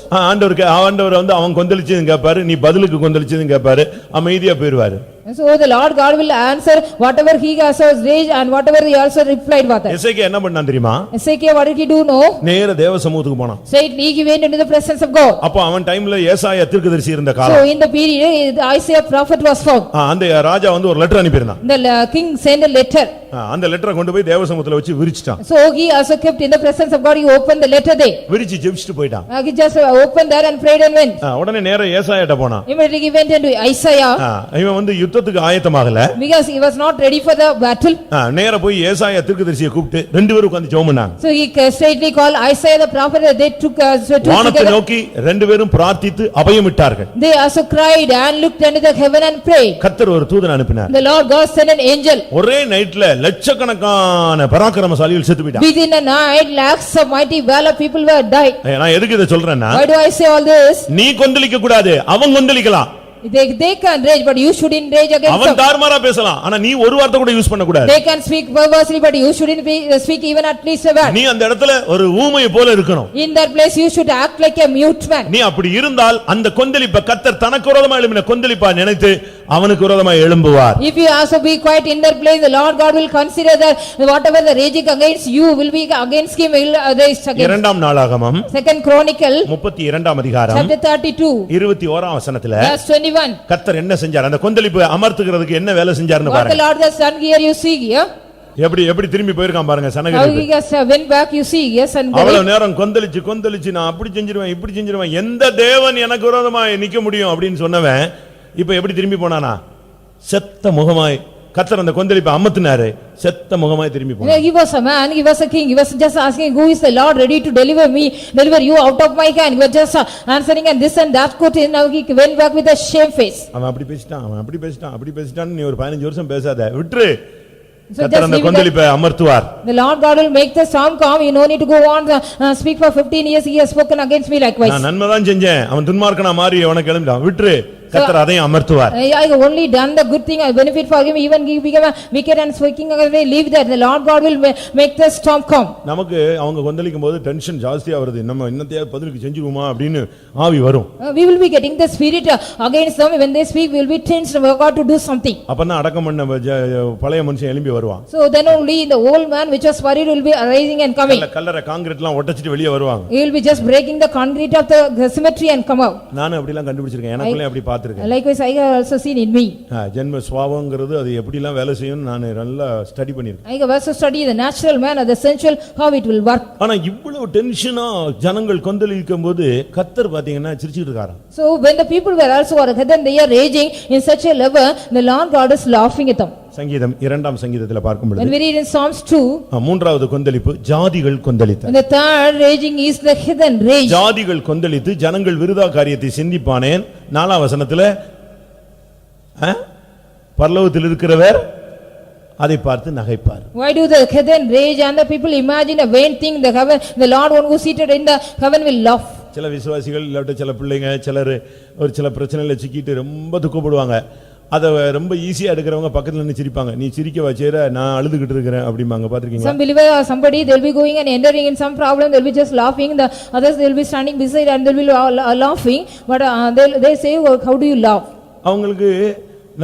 Speaker 1: ஆண்டவர் வந்து அவன் கொந்தளிச்சதுன்னு கேட்பாரு, நீ பதிலுக்கு கொந்தளிச்சதுன்னு கேட்பாரு, அமைதியா போயிடுவாரு.
Speaker 2: So the Lord God will answer whatever he also raised and whatever he also replied with that.
Speaker 1: எசேக்கியா என்ன பண்ணான் தெரியுமா?
Speaker 2: Ezekiel, what did he do? No.
Speaker 1: நேர தேவ சமூகத்துக்கு போனான்.
Speaker 2: Straightly he went into the presence of God.
Speaker 1: அப்ப அவன் டைம்ல ஏசாயா தீர்க்கதரிசி இருந்த
Speaker 2: So
Speaker 1: காலம்.
Speaker 2: in the period Isaiah prophet was found.
Speaker 1: அந்த ராஜா வந்து ஒரு letter அனுப்பியிருந்தான்.
Speaker 2: The king sent a letter.
Speaker 1: அந்த லெட்டரை கொண்டு போய் தேவ சமூகத்துல வச்சு விரிச்சிட்டான்.
Speaker 2: So he also kept in the presence of God. He opened the letter there.
Speaker 1: விரிச்சி ஜெபிச்சிட்டு போயிட்டான்.
Speaker 2: He just opened there and prayed and went.
Speaker 1: உடனே நேர ஏசாயாட்ட போனான்.
Speaker 2: Immediately he went into Isaiah.
Speaker 1: இவன் வந்து யுத்தத்துக்கு ஆயத்தமாகல.
Speaker 2: Because he was not ready for the battle.
Speaker 1: நேர போய் ஏசாயா தீர்க்கதரிசியை கூப்பிட்டு ரெண்டு பேரும் உட்கார்ந்து ஜெபம் பண்ணாங்க.
Speaker 2: So he straightly called Isaiah the prophet. They took
Speaker 1: வானத்தை நோக்கி ரெண்டு பேரும் பிரார்த்தித்து அபயமிட்டார்கள்.
Speaker 2: They also cried and looked into the heaven and prayed.
Speaker 1: கர்த்தர் ஒரு தூதனை அனுப்பினார்.
Speaker 2: The Lord God sent an angel.
Speaker 1: ஒரே நைட்ல லட்சக்கணக்கான பராக்கிரமசாலிகள் செத்து போயிட்டாங்க.
Speaker 2: Within a night lakhs of mighty valor people were died.
Speaker 1: நான் எதுக்கு இத சொல்றேன்னா,
Speaker 2: Why do I say all this?
Speaker 1: நீ கொந்தளிக்க கூடாது, அவன் கொந்தளிக்கலாம்.
Speaker 2: They can rage but you shouldn't rage against
Speaker 1: அவன்
Speaker 2: them.
Speaker 1: தார்மாரா பேசலாம், ஆனா நீ ஒரு வார்த்தை கூட யூஸ் பண்ண கூடாது.
Speaker 2: They can speak perversely but you shouldn't speak even at least a word.
Speaker 1: நீ அந்த இடத்துல ஒரு ஊமையை போல இருக்கணும்.
Speaker 2: In that place you should act like a mute man.
Speaker 1: நீ அப்படி இருந்தால் அந்த கொந்தளிப்ப கர்த்தர் தனக்கு விரோதமா எழும்பின கொந்தளிப்பா நினைத்து அவனுக்கு விரோதமா எழும்புவார்.
Speaker 2: If you also be quiet in that place, the Lord God will consider that whatever the raging against you will be against him will raise against.
Speaker 1: இரண்டாம் நாளாகமம்
Speaker 2: Second Chronicle
Speaker 1: 32ஆம் அதிகாரம்
Speaker 2: chapter 32
Speaker 1: 21ஆம் வசனத்துல
Speaker 2: verse 21.
Speaker 1: கர்த்தர் என்ன செஞ்சார், அந்த கொந்தளிப்பு அமர்த்துகிறதுக்கு என்ன வேலை செஞ்சார்னு
Speaker 2: What the
Speaker 1: பாருங்க.
Speaker 2: Lord has done here you see here.
Speaker 1: எப்படி திரும்பி போயிருக்கான் பாருங்க
Speaker 2: How
Speaker 1: சனகரிப்பு.
Speaker 2: he has went back you see, yes, and
Speaker 1: அவ்வளவு நேரம் கொந்தளிச்சு நான் அப்படி செஞ்சிருவேன் இப்படி செஞ்சிருவேன், எந்த தேவன் எனக்கு விரோதமா நிக்க முடியும் அப்படின்னு சொன்னவன் இப்ப எப்படி திரும்பி போனானா, செத்த முகமாய். கர்த்தர் அந்த கொந்தளிப்பை அமர்த்தினாரு, செத்த முகமாய் திரும்பி போனான்.
Speaker 2: He was a man, he was a king, he was just asking who is the Lord ready to deliver you out of my hand. He was just answering and this and that quote. Now he went back with a shame face.
Speaker 1: அவன் அப்படி பேசிட்டான் நீ ஒரு 15 வருஷம் பேசாத, விட்டுரு.
Speaker 2: So
Speaker 1: கர்த்தர் அந்த கொந்தளிப்பை அமர்த்துவார்.
Speaker 2: The Lord God will make the storm calm. You no need to go on speak for 15 years. He has spoken against me likewise.
Speaker 1: நான் நன்மைதான் செஞ்சேன், அவன் துன்மார்க்கனா மாறி அவனை கிளம்பிட்டான், விட்டுரு. கர்த்தர் அதையும் அமர்த்துவார்.
Speaker 2: I have only done the good thing, I benefit for him, even he became a wicked and speaking away, leave that. The Lord God will make the storm calm.
Speaker 1: நமக்கு அவங்க கொந்தளிக்கும் போது டென்ஷன் ஜாஸ்தியா வருது, நம்ம இன்னத்தையாவது பதிலுக்கு செஞ்சிருவோமா அப்படின்னு ஆவி வரும்.
Speaker 2: We will be getting the spirit against them. When they speak we will be tensed, we have got to do something.
Speaker 1: அப்பதான் அடக்கம் பண்ண பழைய மனுஷன் எழும்பி வருவான்.
Speaker 2: So then only the old man which was worried will be arising and coming.
Speaker 1: கல்லறை கான்கிரீட்லாம் ஒட்டச்சிட்டு வெளியே வருவாங்க.
Speaker 2: He will be just breaking the concrete of the cemetery and come out.
Speaker 1: நானும் அப்படிலாம் கண்டுபிடிச்சிருக்கேன், எனக்குள்ளே அப்படி பார்த்திருக்கேன்.
Speaker 2: Likewise I have also seen in me.
Speaker 1: ஜென்ம சுபாவம்ங்கிறது அது எப்படிலாம் வேலை செய்யும்னு நான் நல்லா ஸ்டடி பண்ணிருக்கேன்.
Speaker 2: I have also studied the natural man or the sensual how it will work.
Speaker 1: ஆனா இவ்வளவு டென்ஷனா ஜனங்கள் கொந்தளிக்கும்போது கர்த்தர் பாத்தீங்கன்னா சிரிச்சிட்டு இருக்காராம்.
Speaker 2: So when the people were also then they are raging in such a level, the Lord God is laughing at them.
Speaker 1: சங்கீதம் 2ஆம் சங்கீதத்துல பார்க்கும்
Speaker 2: When
Speaker 1: பொழுது
Speaker 2: we read in Psalms 2,
Speaker 1: மூன்றாவது கொந்தளிப்பு ஜாதிகள் கொந்தளித்தது.
Speaker 2: and the third raging is the heathen rage.
Speaker 1: ஜாதிகள் கொந்தளித்து ஜனங்கள் விருதா காரியத்தை சிந்திப்பானேன். 4ஆம் வசனத்துல பரலோகத்தில் இருக்கிறவர் அதை பார்த்து நகைப்பார்.
Speaker 2: Why do the heathen rage and the people imagine a vain thing? The heaven, the Lord one who seated in the heaven will laugh.
Speaker 1: சில விசுவாசிகள் இல்லாட்ட சில பிள்ளைங்க சிலர் ஒரு சில பிரச்சனையில சிக்கிட்டு ரொம்ப துக்கப்படுவாங்க. அதை ரொம்ப ஈஸியா எடுக்கிறவங்க பக்கத்துல நின்னு சிரிப்பாங்க, நீ சிரிக்க வச்சேர நான் அழுதுகிட்டு இருக்கிறேன் அப்படிம்பாங்க. பாத்துருக்கீங்களா?
Speaker 2: Some believer or somebody they will be going and entering in some problem, they will be just laughing, the others they will be standing beside and they will be laughing, but they say how do you laugh?
Speaker 1: அவங்களுக்கு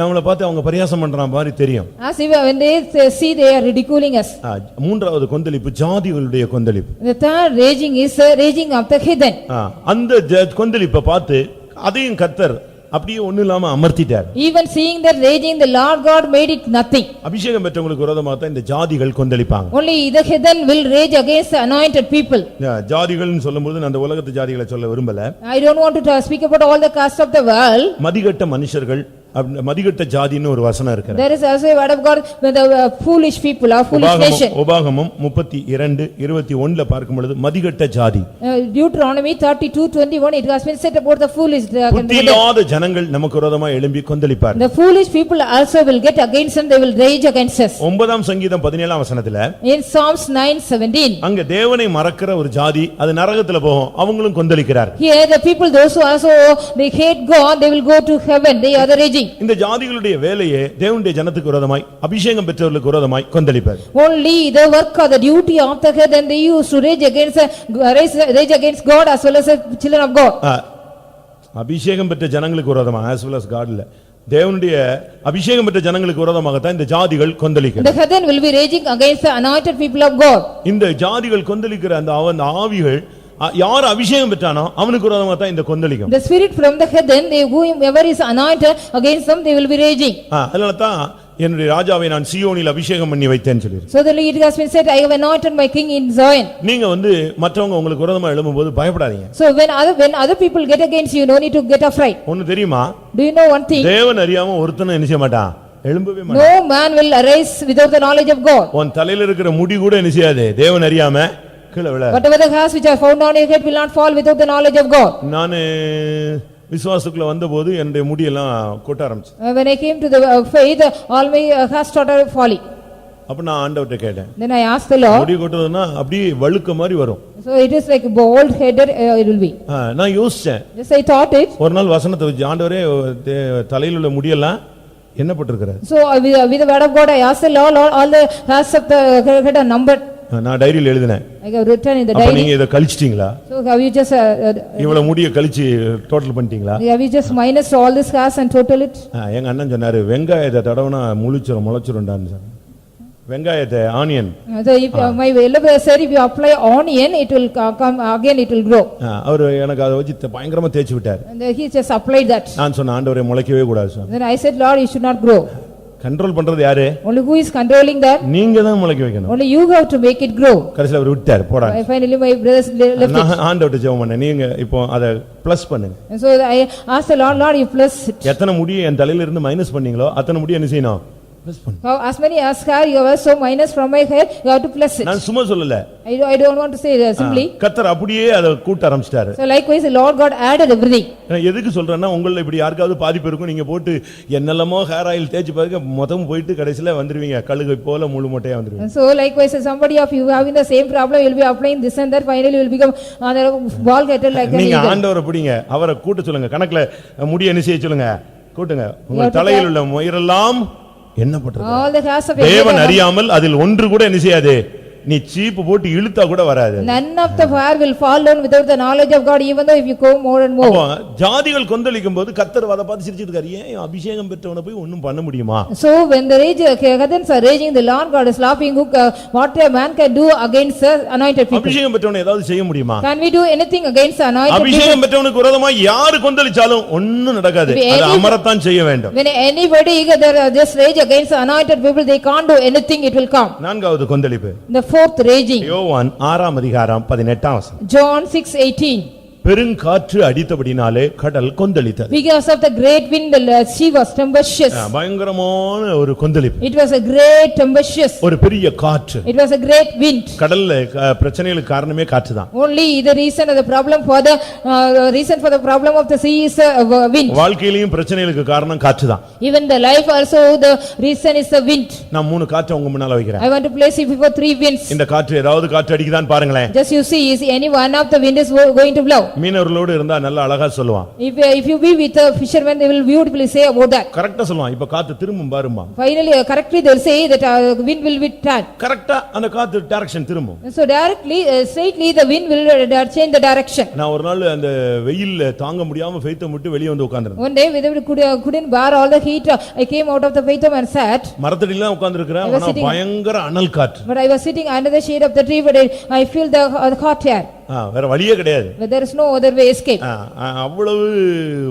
Speaker 1: நம்மளை பார்த்து அவங்க பரியாசம் பண்ற மாதிரி தெரியும்.
Speaker 2: As if when they see they are ridiculing us.
Speaker 1: மூன்றாவது கொந்தளிப்பு ஜாதிகளுடைய கொந்தளிப்பு.
Speaker 2: The third raging is raging of the heathen.
Speaker 1: அந்த கொந்தளிப்பை பார்த்து அதையும் கர்த்தர் அப்படியே ஒண்ணு இல்லாம அமர்த்திட்டார்.
Speaker 2: Even seeing that raging, the Lord God made it nothing.
Speaker 1: அபிஷேகம் பெற்றவங்களுக்கு விரோதமாக தான் இந்த ஜாதிகள் கொந்தளிப்பாங்க.
Speaker 2: Only the heathen will rage against the anointed people.
Speaker 1: ஜாதிகள்னு சொல்லும்போது நான் அந்த உலகத்து ஜாதிகளை சொல்ல விரும்பல.
Speaker 2: I don't want to speak about all the castes of the world.
Speaker 1: மதிகட்ட மனுஷர்கள், மதிகட்ட ஜாதின்னு ஒரு வசனம் இருக்கு.
Speaker 2: There is also a word of God with the foolish people or foolish nation.
Speaker 1: உபாகமம் 32:21ல பார்க்கும் பொழுது மதிகட்ட ஜாதி.
Speaker 2: Deuteronomy 32:21 it has been said about the foolish.
Speaker 1: புத்தியில்லாத ஜனங்கள் நமக்கு விரோதமாக எழும்பி கொந்தளிப்பார்கள்.
Speaker 2: The foolish people also will get against them, they will rage against us.
Speaker 1: 9ஆம் சங்கீதம் 17ஆம் வசனத்துல
Speaker 2: In Psalms 9:17
Speaker 1: அங்க தேவனை மறக்கிற ஒரு ஜாதி அது நரகத்துல போகும், அவங்களும் கொந்தளிக்கிறார்கள்.
Speaker 2: Here the people those who also they hate God, they will go to heaven, they are the raging.
Speaker 1: இந்த ஜாதிகளுடைய வேலையே தேவனுடைய ஜனத்துக்கு விரோதமாய் அபிஷேகம் பெற்றவர்களுக்கு விரோதமாய் கொந்தளிப்பது.
Speaker 2: Only the work or the duty of the heathen they used to rage against God as well as the children of God.
Speaker 1: அபிஷேகம் பெற்ற ஜனங்களுக்கு விரோதமா as well as God இல்ல, தேவனுடைய அபிஷேகம் பெற்ற ஜனங்களுக்கு விரோதமாகத்தான் இந்த ஜாதிகள் கொந்தளிக்கும்.
Speaker 2: The heathen will be raging against the anointed people of God.
Speaker 1: இந்த ஜாதிகள் கொந்தளிக்கிற அந்த ஆவிகள் யார் அபிஷேகம் பெற்றானோ அவனுக்கு விரோதமாகத்தான் இந்த கொந்தளிக்கும்.
Speaker 2: The spirit from the heathen, whoever is anointed against them, they will be raging.
Speaker 1: அதனாலதான் என்னுடைய ராஜாவை நான் சீயோனில் அபிஷேகம் பண்ணி வைத்தேன்னு சொல்லி.
Speaker 2: So then it has been said, I have anointed my king in Zion.
Speaker 1: நீங்க மற்றவங்க உங்களுக்கு விரோதமா எழும்பும்போது பயப்படாதீங்க.
Speaker 2: So when other people get against you, no need to get afraid.
Speaker 1: ஒன்னு தெரியுமா?
Speaker 2: Do you know one thing?
Speaker 1: தேவன் அறியாம ஒருத்தனும் என்ன செய்ய மாட்டான், எழும்பவே மாட்டான்.
Speaker 2: No man will arise without the knowledge of God.
Speaker 1: உன் தலையில இருக்கிற முடி கூட என்ன செய்யாது, தேவன் அறியாம கீழே விழாது.
Speaker 2: Whatever the hairs which are found on your head will not fall without the knowledge of God.
Speaker 1: நானு விசுவாசத்துக்குள்ள வந்தபோது என்னுடைய முடியெல்லாம் கொட்ட ஆரம்பிச்சு.
Speaker 2: When I came to the faith, all my hairs started falling.
Speaker 1: அப்ப நான் ஆண்டவர்ட்ட கேட்டேன்.
Speaker 2: Then I asked the Lord.
Speaker 1: முடி கொட்டறதுன்னா அப்படியே வழுக்க மாதிரி வரும்.
Speaker 2: So it is like bald headed it will be.
Speaker 1: நான் யோசிச்சேன்.
Speaker 2: Just I thought it.
Speaker 1: ஒரு நாள் வசனத்தை வச்சு ஆண்டவரே தலையில உள்ள முடியெல்லாம் என்ன போட்டுருக்காரு?
Speaker 2: So with the word of God I asked the Lord, all the hairs of the head are numbered.
Speaker 1: நான் டைரியில எழுதினேன்.
Speaker 2: I have written in the
Speaker 1: அப்ப
Speaker 2: diary.
Speaker 1: நீங்க இத கழிச்சிட்டீங்களா?
Speaker 2: So have you just
Speaker 1: இவ்வளவு முடிய கழிச்சு டோட்டல் பண்ணிட்டீங்களா?
Speaker 2: have you just minus all this hairs and total it?
Speaker 1: எங்க அண்ணன் சொன்னாரு வெங்காயத்தை தடவனா முளைச்சிரும்டான்னு சொன்னாரு. வெங்காயத்தை onion.
Speaker 2: So if my elder said if you apply onion it will come again, it will grow.
Speaker 1: அவர் எனக்கு அதை வச்சு பயங்கரமா தேய்ச்சி விட்டார்.
Speaker 2: And he just applied that.
Speaker 1: நான் சொன்ன ஆண்டவரே முளைக்கவே கூடாது சொன்னேன்.
Speaker 2: Then I said, Lord, you should not grow.
Speaker 1: Control பண்றது யாரு?
Speaker 2: Only who is controlling that?
Speaker 1: நீங்க தான் முளைக்க வைக்கணும்.
Speaker 2: Only you have to make it grow.
Speaker 1: கடைசில அவர் விட்டார் போடா.
Speaker 2: Finally my brothers left it.
Speaker 1: நான் ஆண்டவர்ட்ட ஜெபம் பண்ணேன், நீங்க இப்போ அத ப்ளஸ் பண்ணுங்க.
Speaker 2: And so I asked the Lord, Lord, you plus it.
Speaker 1: எத்தனை முடியை என் தலையில இருந்து மைனஸ் பண்ணீங்களோ அத்தனை முடியை என்ன செய்யணும்? ப்ளஸ் பண்ணு.
Speaker 2: As many as hair you have so minus from my hair, you have to plus it.
Speaker 1: நான் சும்மா சொல்லல.
Speaker 2: I don't want to say simply.
Speaker 1: கர்த்தர் அப்படியே அத கூட்ட ஆரம்பிச்சிட்டாரு.
Speaker 2: So likewise the Lord God added everything.
Speaker 1: நான் எதுக்கு சொல்றேன்னா உங்கள இப்படி யாருக்காவது பாதிப்பு இருக்கும், நீங்க போட்டு என்னெல்லமோ ஹேர் ஆயில் தேய்ச்சி பாருங்க மொத்தம் போயிட்டு கடைசில வந்துருவீங்க கழுகை போல முழு மொட்டையா வந்துருவீங்க.
Speaker 2: And so likewise somebody of you having the same problem, you will be applying this and that, finally you will become bald headed like an
Speaker 1: நீங்க
Speaker 2: eagle.
Speaker 1: ஆண்டவரை பிடிங்க, அவரை கூட்ட சொல்லுங்க, கணக்குல முடிய என்ன செய்ய சொல்லுங்க, கூட்டுங்க. உங்கள் தலையில் உள்ள முயரெல்லாம் என்ன பண்றது?
Speaker 2: All the hairs of your
Speaker 1: தேவன்
Speaker 2: head.
Speaker 1: அறியாமல் அதில் ஒன்று கூட என்ன செய்யாது, நீ சீப்பு போட்டு இழுத்தா கூட வராது.
Speaker 2: None of the hair will fall down without the knowledge of God, even though if you go more and more.
Speaker 1: ஜாதிகள் கொந்தளிக்கும் போது கர்த்தர் அதை பார்த்து சிரிச்சிட்டு இருக்காரு, ஏன் அபிஷேகம் பெற்றவனை போய் ஒண்ணும் பண்ண முடியுமா?
Speaker 2: So when the heathens are raging, the Lord God is laughing, what a man can do against the anointed people.
Speaker 1: அபிஷேகம் பெற்றவனை ஏதாவது செய்ய முடியுமா?
Speaker 2: Can we do anything against the anointed people?
Speaker 1: அபிஷேகம் பெற்றவனுக்கு விரோதமா யாரு கொந்தளிச்சாலும் ஒண்ணும் நடக்காது, அது அமரத்தான் செய்ய வேண்டும்.
Speaker 2: When anybody just rage against the anointed people, they can't do anything, it will come.
Speaker 1: நான்காவது கொந்தளிப்பு,
Speaker 2: The fourth raging.
Speaker 1: யோவான் 6:18.
Speaker 2: John 6:18.
Speaker 1: பெருங்காற்று அடித்தபடினாலே கடல் கொந்தளித்தது.
Speaker 2: Because of the great wind, the sea was tempestuous.
Speaker 1: பயங்கரமான ஒரு கொந்தளிப்பு.
Speaker 2: It was a great tempestuous.
Speaker 1: ஒரு பெரிய காற்று.
Speaker 2: It was a great wind.
Speaker 1: கடல்ல பிரச்சனைகளுக்கு காரணமே காற்று தான்.
Speaker 2: Only the reason of the problem for the problem of the sea is wind.
Speaker 1: வாழ்க்கையிலும் பிரச்சனைகளுக்கு காரணம் காற்று தான்.
Speaker 2: Even the life also the reason is the wind.
Speaker 1: நான் மூணு காற்றை உங்க முன்னால வைக்கிறேன்.
Speaker 2: I want to place it before three winds.
Speaker 1: இந்த காற்று ஏதாவது காற்று அடிக்குதான்னு பாருங்களேன்.
Speaker 2: Just you see, is any one of the wind is going to blow?
Speaker 1: மீனவர்களோடு இருந்தா நல்ல அழகா சொல்லுவான்.
Speaker 2: If you be with a fisherman, they will beautifully say about that.
Speaker 1: கரெக்ட்டா சொல்லுவான், இப்ப காத்து திரும்பும் பாருமா.
Speaker 2: Finally correctly they will say that wind will be turned.
Speaker 1: கரெக்ட்டா அந்த காத்து டைரக்ஷன் திரும்பும்.
Speaker 2: So directly straightly the wind will change the direction.
Speaker 1: நான் ஒரு நாள் அந்த வெயில்ல தாங்க முடியாம ஃபெய்த்தை விட்டு வெளிய வந்து உட்கார்ந்திருந்தேன்.
Speaker 2: One day couldn't bear all the heat, I came out of the faith and sat.
Speaker 1: மரத்தடியில உட்கார்ந்திருக்கிறேன், ஆனா பயங்கர அனல் காற்று.
Speaker 2: But I was sitting under the shade of the tree, but I feel the hot air.
Speaker 1: வேற வழியே கிடையாது.
Speaker 2: But there is no other way escape.
Speaker 1: அவ்வளவு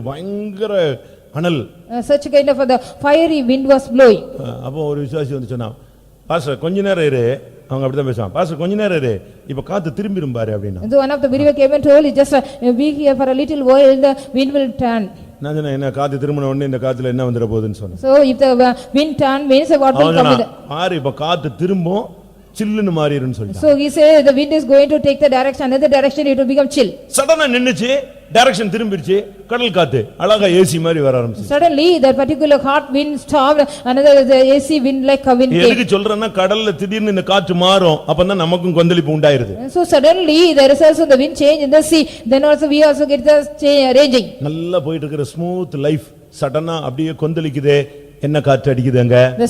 Speaker 1: பயங்கர அனல்.
Speaker 2: Such kind of the fiery wind was blowing.
Speaker 1: அப்போ ஒரு விசுவாசி வந்து சொன்னான், பாஸ்டர் கொஞ்ச நேரம் இரு. அவங்க அப்படிதான் பேசுவாங்க, பாஸ்டர் கொஞ்ச நேரம் இரு, இப்ப காத்து திரும்பிரும் பாரு அப்படினா.
Speaker 2: So one of the believer came and told, just be here for a little while, the wind will turn.
Speaker 1: நான் சொன்னேன், என்ன காத்து திரும்பின உடனே இந்த காத்துல என்ன வந்துற போகுதுன்னு சொன்னேன்.
Speaker 2: So if the wind turn means what will come with it?
Speaker 1: பாரு இப்ப காத்து திரும்பும் சில்லுன்னு மாறிடும்னு சொல்லிட்டான்.
Speaker 2: So he said the wind is going to take the direction, another direction, it will become chill.
Speaker 1: சடனா நின்னுச்சு, டைரக்ஷன் திரும்பிருச்சு, கடல் காத்து அழகா ஏசி மாதிரி வர ஆரம்பிச்சு.
Speaker 2: Suddenly that particular hot wind stopped, another the AC wind like a wind came.
Speaker 1: எதுக்கு சொல்றேன்னா கடல்ல திடீர்னு இந்த காற்று மாறும், அப்பதான் நமக்கும் கொந்தளிப்பு உண்டாயிருது.
Speaker 2: So suddenly there is also the wind change in the sea, then also we also get the raging.
Speaker 1: நல்லா போயிட்டு இருக்கிற ஸ்மூத் லைஃப் சடனா அப்படியே கொந்தளிக்குதே, என்ன காற்று அடிக்குதுங்க?
Speaker 2: The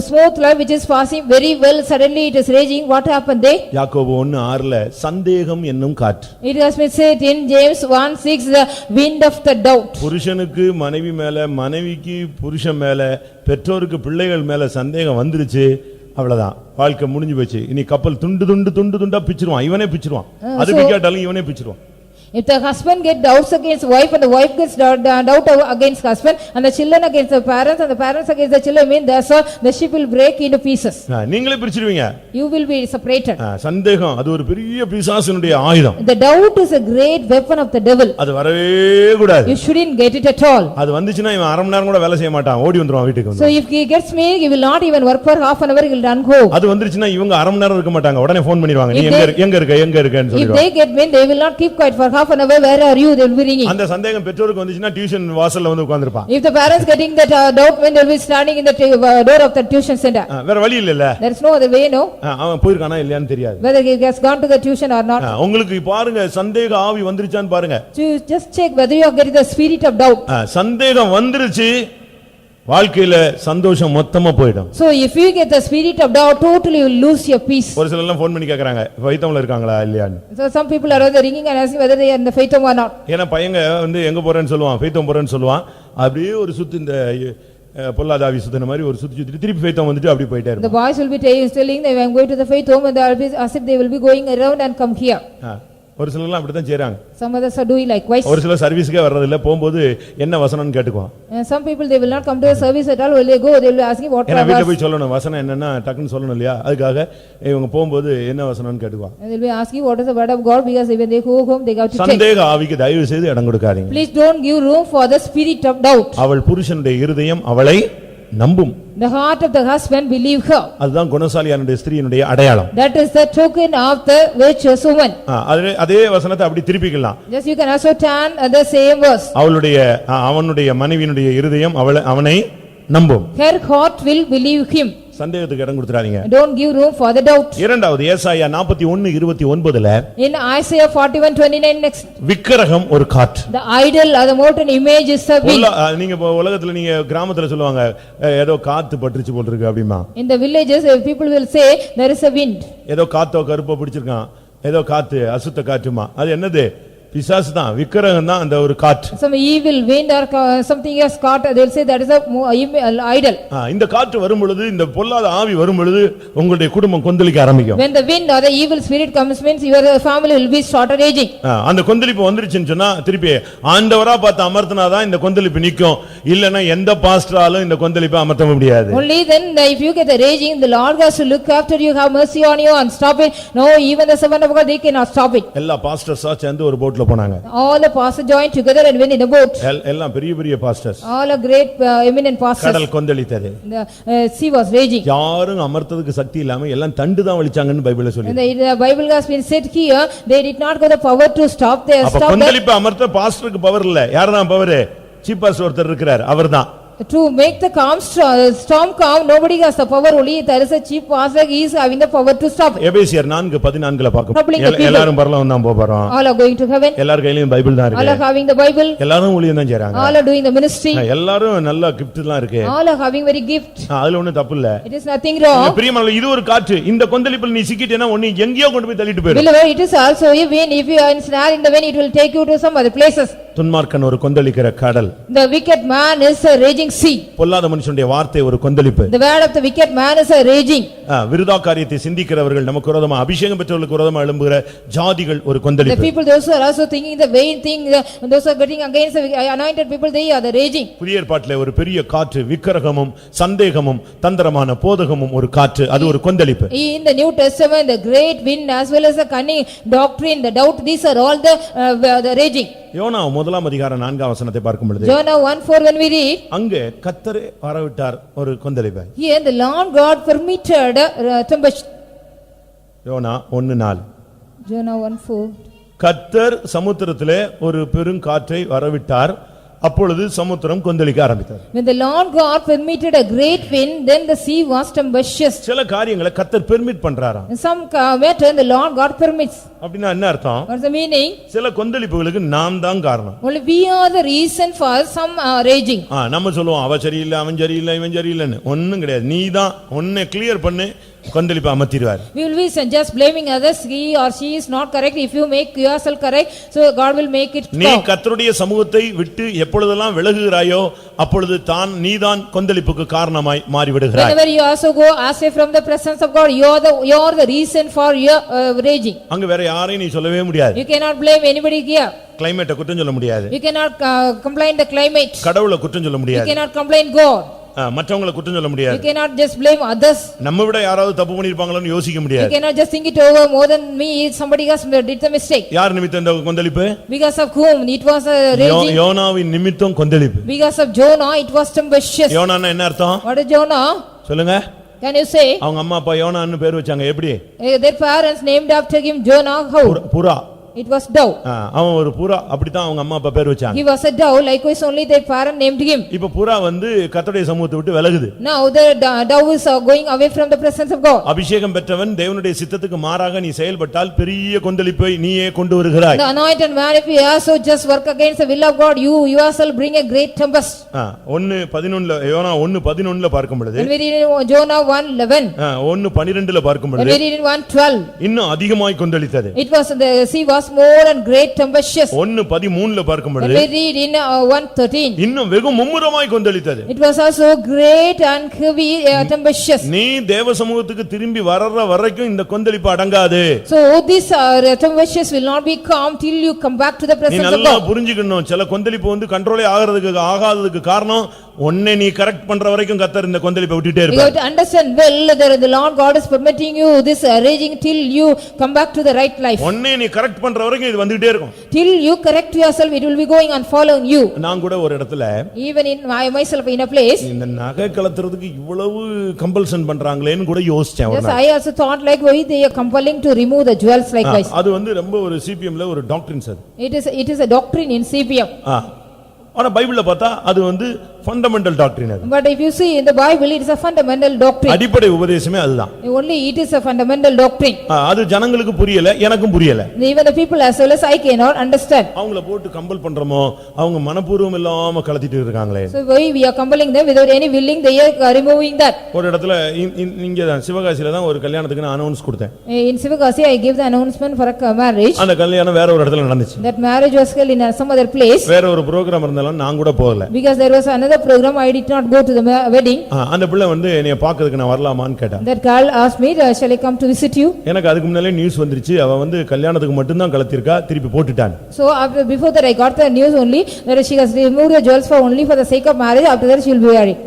Speaker 2: smooth life which is passing very well, suddenly it is raging. What happened there?
Speaker 1: யாக்கோபு 1:6 சந்தேகம் என்னும் காற்று.
Speaker 2: It has been said in James 1:6, the wind of the doubt.
Speaker 1: புருஷனுக்கு மனைவி மேல, மனைவிக்கு புருஷன் மேல, பெற்றோருக்கு பிள்ளைகள் மேல சந்தேகம் வந்துருச்சு, அவ்வளவுதான், வாழ்க்கை முடிஞ்சு போச்சு. இனி கப்பல் துண்டா பிச்சிருவான், இவனே பிச்சிருவான். அது பிக்காட்டாலும் இவனே பிச்சிருவான்.
Speaker 2: If the husband get doubts against wife and the wife gets doubt against husband and the children against the parents and the parents against the children, mean that's all the ship will break into pieces.
Speaker 1: நீங்களே பிரிச்சிடுவீங்க.
Speaker 2: You will be separated.
Speaker 1: சந்தேகம் அது ஒரு பெரிய பிசாசுனுடைய ஆயுதம்.
Speaker 2: The doubt is a great weapon of the devil.
Speaker 1: அது வரவே கூடாது.
Speaker 2: You shouldn't get it at all.
Speaker 1: அது வந்துச்சுனா இவன் அரை மணி நேரம் கூட வேலை செய்ய மாட்டான், ஓடி வந்துருவான் வீட்டுக்கு.
Speaker 2: So if he gets me, he will not even work for half an hour, he will run home.
Speaker 1: அது வந்துருச்சுனா இவங்க அரை மணி நேரம் இருக்க மாட்டாங்க, உடனே ஃபோன் பண்ணிடுவாங்க, நீ எங்க இருக்கன்னு சொல்லிடுவாங்க.
Speaker 2: If they get me, they will not keep quiet for half an hour. Where are you? They will be ringing.
Speaker 1: அந்த சந்தேகம் பெற்றோருக்கு வந்துச்சுனா டியூஷன் வாசல்ல வந்து உட்கார்ந்திருப்பான்.
Speaker 2: If the parents getting that doubt, when they will be standing in the door of the tuition center.
Speaker 1: வேற வழி இல்லல.
Speaker 2: There is no other way, no.
Speaker 1: அவன் போயிருக்கானா இல்லையான்னு தெரியாது.
Speaker 2: Whether he has gone to the tuition or not.
Speaker 1: உங்களுக்கு பாருங்க, சந்தேக ஆவி வந்துருச்சான்னு பாருங்க.
Speaker 2: Just check whether you are getting the spirit of doubt.
Speaker 1: சந்தேகம் வந்துருச்சு, வாழ்க்கையில சந்தோஷம் மொத்தமா போய்டும்.
Speaker 2: So if you get the spirit of doubt, totally you will lose your peace.
Speaker 1: ஒரு சிலர் எல்லாம் ஃபோன் பண்ணி கேக்குறாங்க, ஃபைத்தம்ல இருக்காங்களா இல்லையான்னு.
Speaker 2: So some people are either ringing and asking whether they are in the faithom or not.
Speaker 1: ஏன்னா பையங்க வந்து எங்க போறேன்னு சொல்லுவான், ஃபைத்தம் போறேன்னு சொல்லுவான். அப்படியே ஒரு சுத்து இந்த பொல்லாதாவி சுத்தின மாதிரி ஒரு சுத்தி திருப்பி ஃபைத்தம் வந்துட்டு அப்படியே போயிட்டே இருக்கும்.
Speaker 2: The boys will be telling them I am going to the faith home, and they will be as if they will be going around and come here.
Speaker 1: ஒரு சிலர் எல்லாம் அப்படிதான் செய்றாங்க.
Speaker 2: Some others are doing likewise.
Speaker 1: ஒரு சிலர் சர்வீஸ்க்கே வர்றது இல்ல, போயும்போது என்ன வசனம்னு கேட்டுக்குவான்.
Speaker 2: Some people they will not come to the service at all. When they go, they will be asking what
Speaker 1: ஏன்னா வீட்ல போய் சொல்லணும், வசனம் என்னன்னா டக்குன்னு சொல்லணும் இல்லையா, அதுக்காக இவங்க போயும்போது என்ன வசனம்னு கேட்டுக்குவான்.
Speaker 2: They will be asking what is the word of God, because when they go home they have to check.
Speaker 1: சந்தேக ஆவிக்கு தயவு செய்து இடம் கொடுக்காதீங்க.
Speaker 2: Please don't give room for the spirit of doubt.
Speaker 1: அவள் புருஷனுடைய இருதயம் அவளை நம்பும்.
Speaker 2: The heart of the husband believe her.
Speaker 1: அதுதான் குணசாலியானுடைய ஸ்திரீயினுடைய அடையாளம்.
Speaker 2: That is the token of the virtuous woman.
Speaker 1: அதே வசனத்தை அப்படி திருப்பிக்கலாம்.
Speaker 2: Just you can also turn the same verse.
Speaker 1: அவனுடைய மனைவியினுடைய இருதயம் அவனை நம்பும்.
Speaker 2: Her heart will believe him.
Speaker 1: சந்தேகத்துக்கு இடம் கொடுத்துறாதீங்க.
Speaker 2: Don't give room for the doubt.
Speaker 1: இரண்டாவது ஏசாயா 41:29ல
Speaker 2: In Isaiah 41:29 next.
Speaker 1: விக்கிரகம் ஒரு காற்று.
Speaker 2: The idol or the molten image is a wind.
Speaker 1: நீங்க உலகத்துல நீங்க கிராமத்துல சொல்லுவாங்க, ஏதோ காத்து பற்றிச்சு போல் இருக்கு அப்படிமா.
Speaker 2: In the villages people will say there is a wind.
Speaker 1: ஏதோ காத்தோ கருப்போ பிடிச்சிருக்கான், ஏதோ காத்து அசுத்த காற்றுமா. அது என்னது? பிசாசு தான், விக்கிரகம் தான் அந்த ஒரு காற்று.
Speaker 2: Some evil wind or something else caught, they will say that is a idol.
Speaker 1: இந்த காற்று வரும் பொழுது, இந்த பொல்லாத ஆவி வரும் பொழுது உங்களுடைய குடும்பம் கொந்தளிக்க ஆரம்பிக்கும்.
Speaker 2: When the wind or the evil spirit comes, means your family will be started raging.
Speaker 1: அந்த கொந்தளிப்பு வந்துருச்சுன்னு சொன்னா திருப்பி ஆண்டவரா பார்த்து அமர்த்தினாதான் இந்த கொந்தளிப்பு நிக்கும், இல்லனா எந்த பாஸ்டராலும் இந்த கொந்தளிப்பை அமர்த்த முடியாது.
Speaker 2: Only then if you get the raging, the Lord has to look after you, have mercy on you and stop it. No, even the servant of God, they cannot stop it.
Speaker 1: எல்லா பாஸ்டர்ஸா சேர்ந்து ஒரு போட்ல போனாங்க.
Speaker 2: All the pastors joined together and went in a boat.
Speaker 1: எல்லாம் பெரிய பெரிய pastors.
Speaker 2: All are great eminent pastors.
Speaker 1: கடல் கொந்தளித்தது.
Speaker 2: The sea was raging.
Speaker 1: யாரும் அமர்த்ததுக்கு சக்தி இல்லாம எல்லாம் தண்டு தான் வலிச்சாங்கன்னு பைபிள்ல சொல்லி.
Speaker 2: The Bible has been said here, they did not got the power to stop their
Speaker 1: அப்ப கொந்தளிப்பு அமர்த்த பாஸ்டருக்கு பவர் இல்ல. யார்தான் பவர்? சீஃப் பாஸ்டர் ஒருத்தர் இருக்கிறார், அவர்தான்.
Speaker 2: To make the storm calm, nobody has the power, only there is a chief pastor, he is having the power to stop it.
Speaker 1: எபேசியர் 4:14ல பார்க்கணும். எல்லாரும் பரலோகம் தான் போறோம்.
Speaker 2: All are going to heaven.
Speaker 1: எல்லார் கையிலயும் பைபிள் தான் இருக்கு.
Speaker 2: All are having the Bible.
Speaker 1: எல்லாரும் ஊழியம் தான் செய்றாங்க.
Speaker 2: All are doing the ministry.
Speaker 1: எல்லாரும் நல்ல கிஃப்ட்லாம் இருக்கு.
Speaker 2: All are having very gift.
Speaker 1: அதுல ஒண்ணும் தப்பு இல்ல.
Speaker 2: It is nothing wrong.
Speaker 1: பிரியமானவர்களே, இது ஒரு காற்று. இந்த கொந்தளிப்பில் நீ சிக்கிட்டேனா உன்னை எங்கேயோ கொண்டு போய் தள்ளிட்டு போயிடும்.
Speaker 2: Beloved, it is also a wind. If you are ensnared in the wind, it will take you to some other places.
Speaker 1: துன்மார்க்கன் ஒரு கொந்தளிக்கிற கடல்.
Speaker 2: The wicked man is a raging sea.
Speaker 1: பொல்லாத மனுஷனுடைய வார்த்தை ஒரு கொந்தளிப்பு.
Speaker 2: The word of the wicked man is a raging.
Speaker 1: விருதா காரியத்தை சிந்திக்கிறவர்கள், நமக்கு விரோதமா அபிஷேகம் பெற்றவர்களுக்கு விரோதமா எழும்புகிற ஜாதிகள் ஒரு கொந்தளிப்பு.
Speaker 2: The people those who are also thinking the vain thing, those who are getting against the anointed people, they are the raging.
Speaker 1: புதிய ஏற்பாட்டிலே ஒரு பெரிய காற்று, விக்கிரகமும் சந்தேகமும் தந்திரமான போதகமும் ஒரு காற்று, அது ஒரு கொந்தளிப்பு.
Speaker 2: In the New Testament, the great wind as well as the cunning doctrine, the doubt, these are all the raging.
Speaker 1: யோனா 1:4 பார்க்கும் பொழுது,
Speaker 2: Jonah 1:4 when we read,
Speaker 1: அங்கே கர்த்தரே வரவிட்டார் ஒரு கொந்தளிப்பை.
Speaker 2: here the Lord God permitted tempest.
Speaker 1: யோனா 1:4.
Speaker 2: Jonah 1:4.
Speaker 1: கர்த்தர் சமுத்திரத்திலே ஒரு பெரும் காற்றை வரவிட்டார், அப்பொழுது சமுத்திரம் கொந்தளிக்க ஆரம்பித்தது.
Speaker 2: When the Lord God permitted a great wind, then the sea was tempestuous.
Speaker 1: சில காரியங்களை கர்த்தர் permit பண்றாராம்.
Speaker 2: In some matter the Lord God permits.
Speaker 1: அப்படினா என்ன அர்த்தம்?
Speaker 2: What's the meaning?
Speaker 1: சில கொந்தளிப்புகளுக்கு நாம் தான் காரணம்.
Speaker 2: Only we are the reason for some raging.
Speaker 1: நம்ம சொல்லுவோம் அவ சரியில்லை அவன் சரியில்லை இவன் சரியில்லைன்னு. ஒண்ணும் கிடையாது. நீ தான் ஒண்ணே கிளியர் பண்ணு கொந்தளிப்பை அமர்த்திடுவார்.
Speaker 2: We will be just blaming others, he or she is not correct. If you make yourself correct, so God will make it
Speaker 1: நீ
Speaker 2: calm.
Speaker 1: கர்த்தருடைய சமூகத்தை விட்டு எப்பொழுதெல்லாம் விலகுகிறாயோ அப்பொழுது நீதான் கொந்தளிப்புக்கு காரணமாய் மாறி விடுகிறாய்.
Speaker 2: Whenever you also go astray from the presence of God, you are the reason for your raging.
Speaker 1: அங்க வேற யாரையும் நீ சொல்லவே முடியாது.
Speaker 2: You cannot blame anybody here.
Speaker 1: கிளைமேட்டை குற்றம் சொல்ல முடியாது.
Speaker 2: You cannot complain the climate.
Speaker 1: கடவுளை குற்றம் சொல்ல
Speaker 2: You
Speaker 1: முடியாது.
Speaker 2: cannot complain God.
Speaker 1: மற்றவங்களை குற்றம் சொல்ல முடியாது.
Speaker 2: You cannot just blame others.
Speaker 1: நம்ம விட யாராவது தப்பு பண்ணிருப்பாங்களோன்னு யோசிக்க
Speaker 2: You
Speaker 1: முடியாது.
Speaker 2: cannot just think it over more than me, somebody else did the mistake.
Speaker 1: யார் நிமித்தம் இந்த கொந்தளிப்பு?
Speaker 2: Because of whom it was a raging.
Speaker 1: யோனாவின் நிமித்தம் கொந்தளிப்பு.
Speaker 2: Because of Jonah it was tempestuous.
Speaker 1: யோனான்னா என்ன அர்த்தம்?
Speaker 2: What is Jonah?
Speaker 1: சொல்லுங்க.
Speaker 2: Can you say?
Speaker 1: அவங்க அம்மா அப்பா யோனான்னு பேர் வச்சாங்க எப்படி?
Speaker 2: Their parents named after him Jonah how?
Speaker 1: புறா.
Speaker 2: It was dove.
Speaker 1: அவன் ஒரு புறா அப்படிதான் அவங்க அம்மா அப்பா பேர் வச்சாங்க.
Speaker 2: He was a dove, likewise only their parent named him.
Speaker 1: இப்ப புறா கர்த்தருடைய சமூகத்தை விட்டு விலகுது.
Speaker 2: Now the dove is going away from the presence of God.
Speaker 1: அபிஷேகம் பெற்றவன் தேவனுடைய சித்தத்துக்கு மாறாக நீ செயல்பட்டால் பெரிய கொந்தளிப்பை நீயே கொண்டு வருகிறாய்.
Speaker 2: The anointed man, if you also just work against the will of God, you yourself bring a great tempest.
Speaker 1: 1:11 YONO 1:11 பார்க்கும் பொழுது,
Speaker 2: When we read in Jonah 1:11,
Speaker 1: 1:12 பார்க்கும்
Speaker 2: when
Speaker 1: பொழுது
Speaker 2: we read in 1:12,
Speaker 1: இன்னும் அதிகமாய் கொந்தளித்தது.
Speaker 2: it was the sea was more and great tempestuous.
Speaker 1: 1:13 பார்க்கும்
Speaker 2: When
Speaker 1: பொழுது
Speaker 2: we read in 1:13,
Speaker 1: இன்னும் வெகு மும்முரமாய் கொந்தளித்தது.
Speaker 2: it was also great and heavy tempestuous.
Speaker 1: நீ தேவ சமூகத்துக்கு திரும்பி வர்ற வரைக்கும் இந்த கொந்தளிப்பு அடங்காது.
Speaker 2: So this tempestuous will not be calm till you come back to the
Speaker 1: நீ
Speaker 2: presence of
Speaker 1: நல்லா
Speaker 2: God.
Speaker 1: புரிஞ்சுக்கணும். சில கொந்தளிப்பு கண்ட்ரோலே ஆகாததுக்கு காரணம் ஒண்ணே நீ கரெக்ட் பண்ற வரைக்கும் கர்த்தர் இந்த கொந்தளிப்பை விட்டுட்டே
Speaker 2: You
Speaker 1: இருப்பார்.
Speaker 2: have to understand well that the Lord God is permitting you this raging till you come back to the right life.
Speaker 1: ஒண்ணே நீ கரெக்ட் பண்ற வரைக்கும் இது வந்துட்டே இருக்கும்.
Speaker 2: Till you correct yourself, it will be going and following you.
Speaker 1: நான் கூட ஒரு இடத்துல
Speaker 2: Even in myself in a place,
Speaker 1: இந்த நகை கலத்துறதுக்கு இவ்வளவு கம்பல்ஷன் பண்றாங்களேன்னு கூட யோசிச்சேன் ஒரு
Speaker 2: yes,
Speaker 1: நாள்.
Speaker 2: I also thought like why they are compelling to remove the jewels likewise.
Speaker 1: அது ரொம்ப ஒரு சிபிஎம்ல ஒரு டாக்டரின்ஸ் அது.
Speaker 2: It is a doctrine in CPM.
Speaker 1: ஆனா பைபிள்ல பார்த்தா அது ஃபண்டமெண்டல் டாக்டரின் அது.
Speaker 2: But if you see in the Bible, it is a fundamental doctrine.
Speaker 1: அடிப்படை உபதேசமே அதுதான்.
Speaker 2: Only it is a fundamental doctrine.
Speaker 1: அது ஜனங்களுக்கு புரியல, எனக்கும் புரியல.
Speaker 2: Even the people as well as I cannot understand.
Speaker 1: அவங்கள போட்டு கம்பல் பண்றோமோ அவங்க மனப்பூர்வம் இல்லாம கலத்திட்டு இருக்காங்களே.
Speaker 2: So why we are compelling them without any willing, they are removing that.
Speaker 1: ஒரு இடத்துல இங்க தான் சிவகாசியில தான் ஒரு கல்யாணத்துக்கு நான் அனௌன்ஸ் கொடுத்தேன்.
Speaker 2: In Sivagasi I gave the announcement for a marriage.
Speaker 1: அந்த கல்யாணம் வேற ஒரு இடத்துல நடந்துச்சு.
Speaker 2: That marriage was held in some other place.
Speaker 1: வேற ஒரு புரோகிராம் இருந்தாலும் நான் கூட போகல.
Speaker 2: Because there was another program, I did not go to the wedding.
Speaker 1: அந்த பிள்ளை என்னைய பார்க்கிறதுக்கு நான் வரலாமான்னு கேட்டா.
Speaker 2: That girl asked me, shall I come to visit you?
Speaker 1: எனக்கு அதுக்கு முன்னாலே நியூஸ் வந்துருச்சு. அவ கல்யாணத்துக்கு மட்டும் தான் கலத்திருக்கா, திருப்பி போட்டுட்டான்.
Speaker 2: So before that I got the news only that she has removed the jewels for only for the sake of marriage. After that she will be married.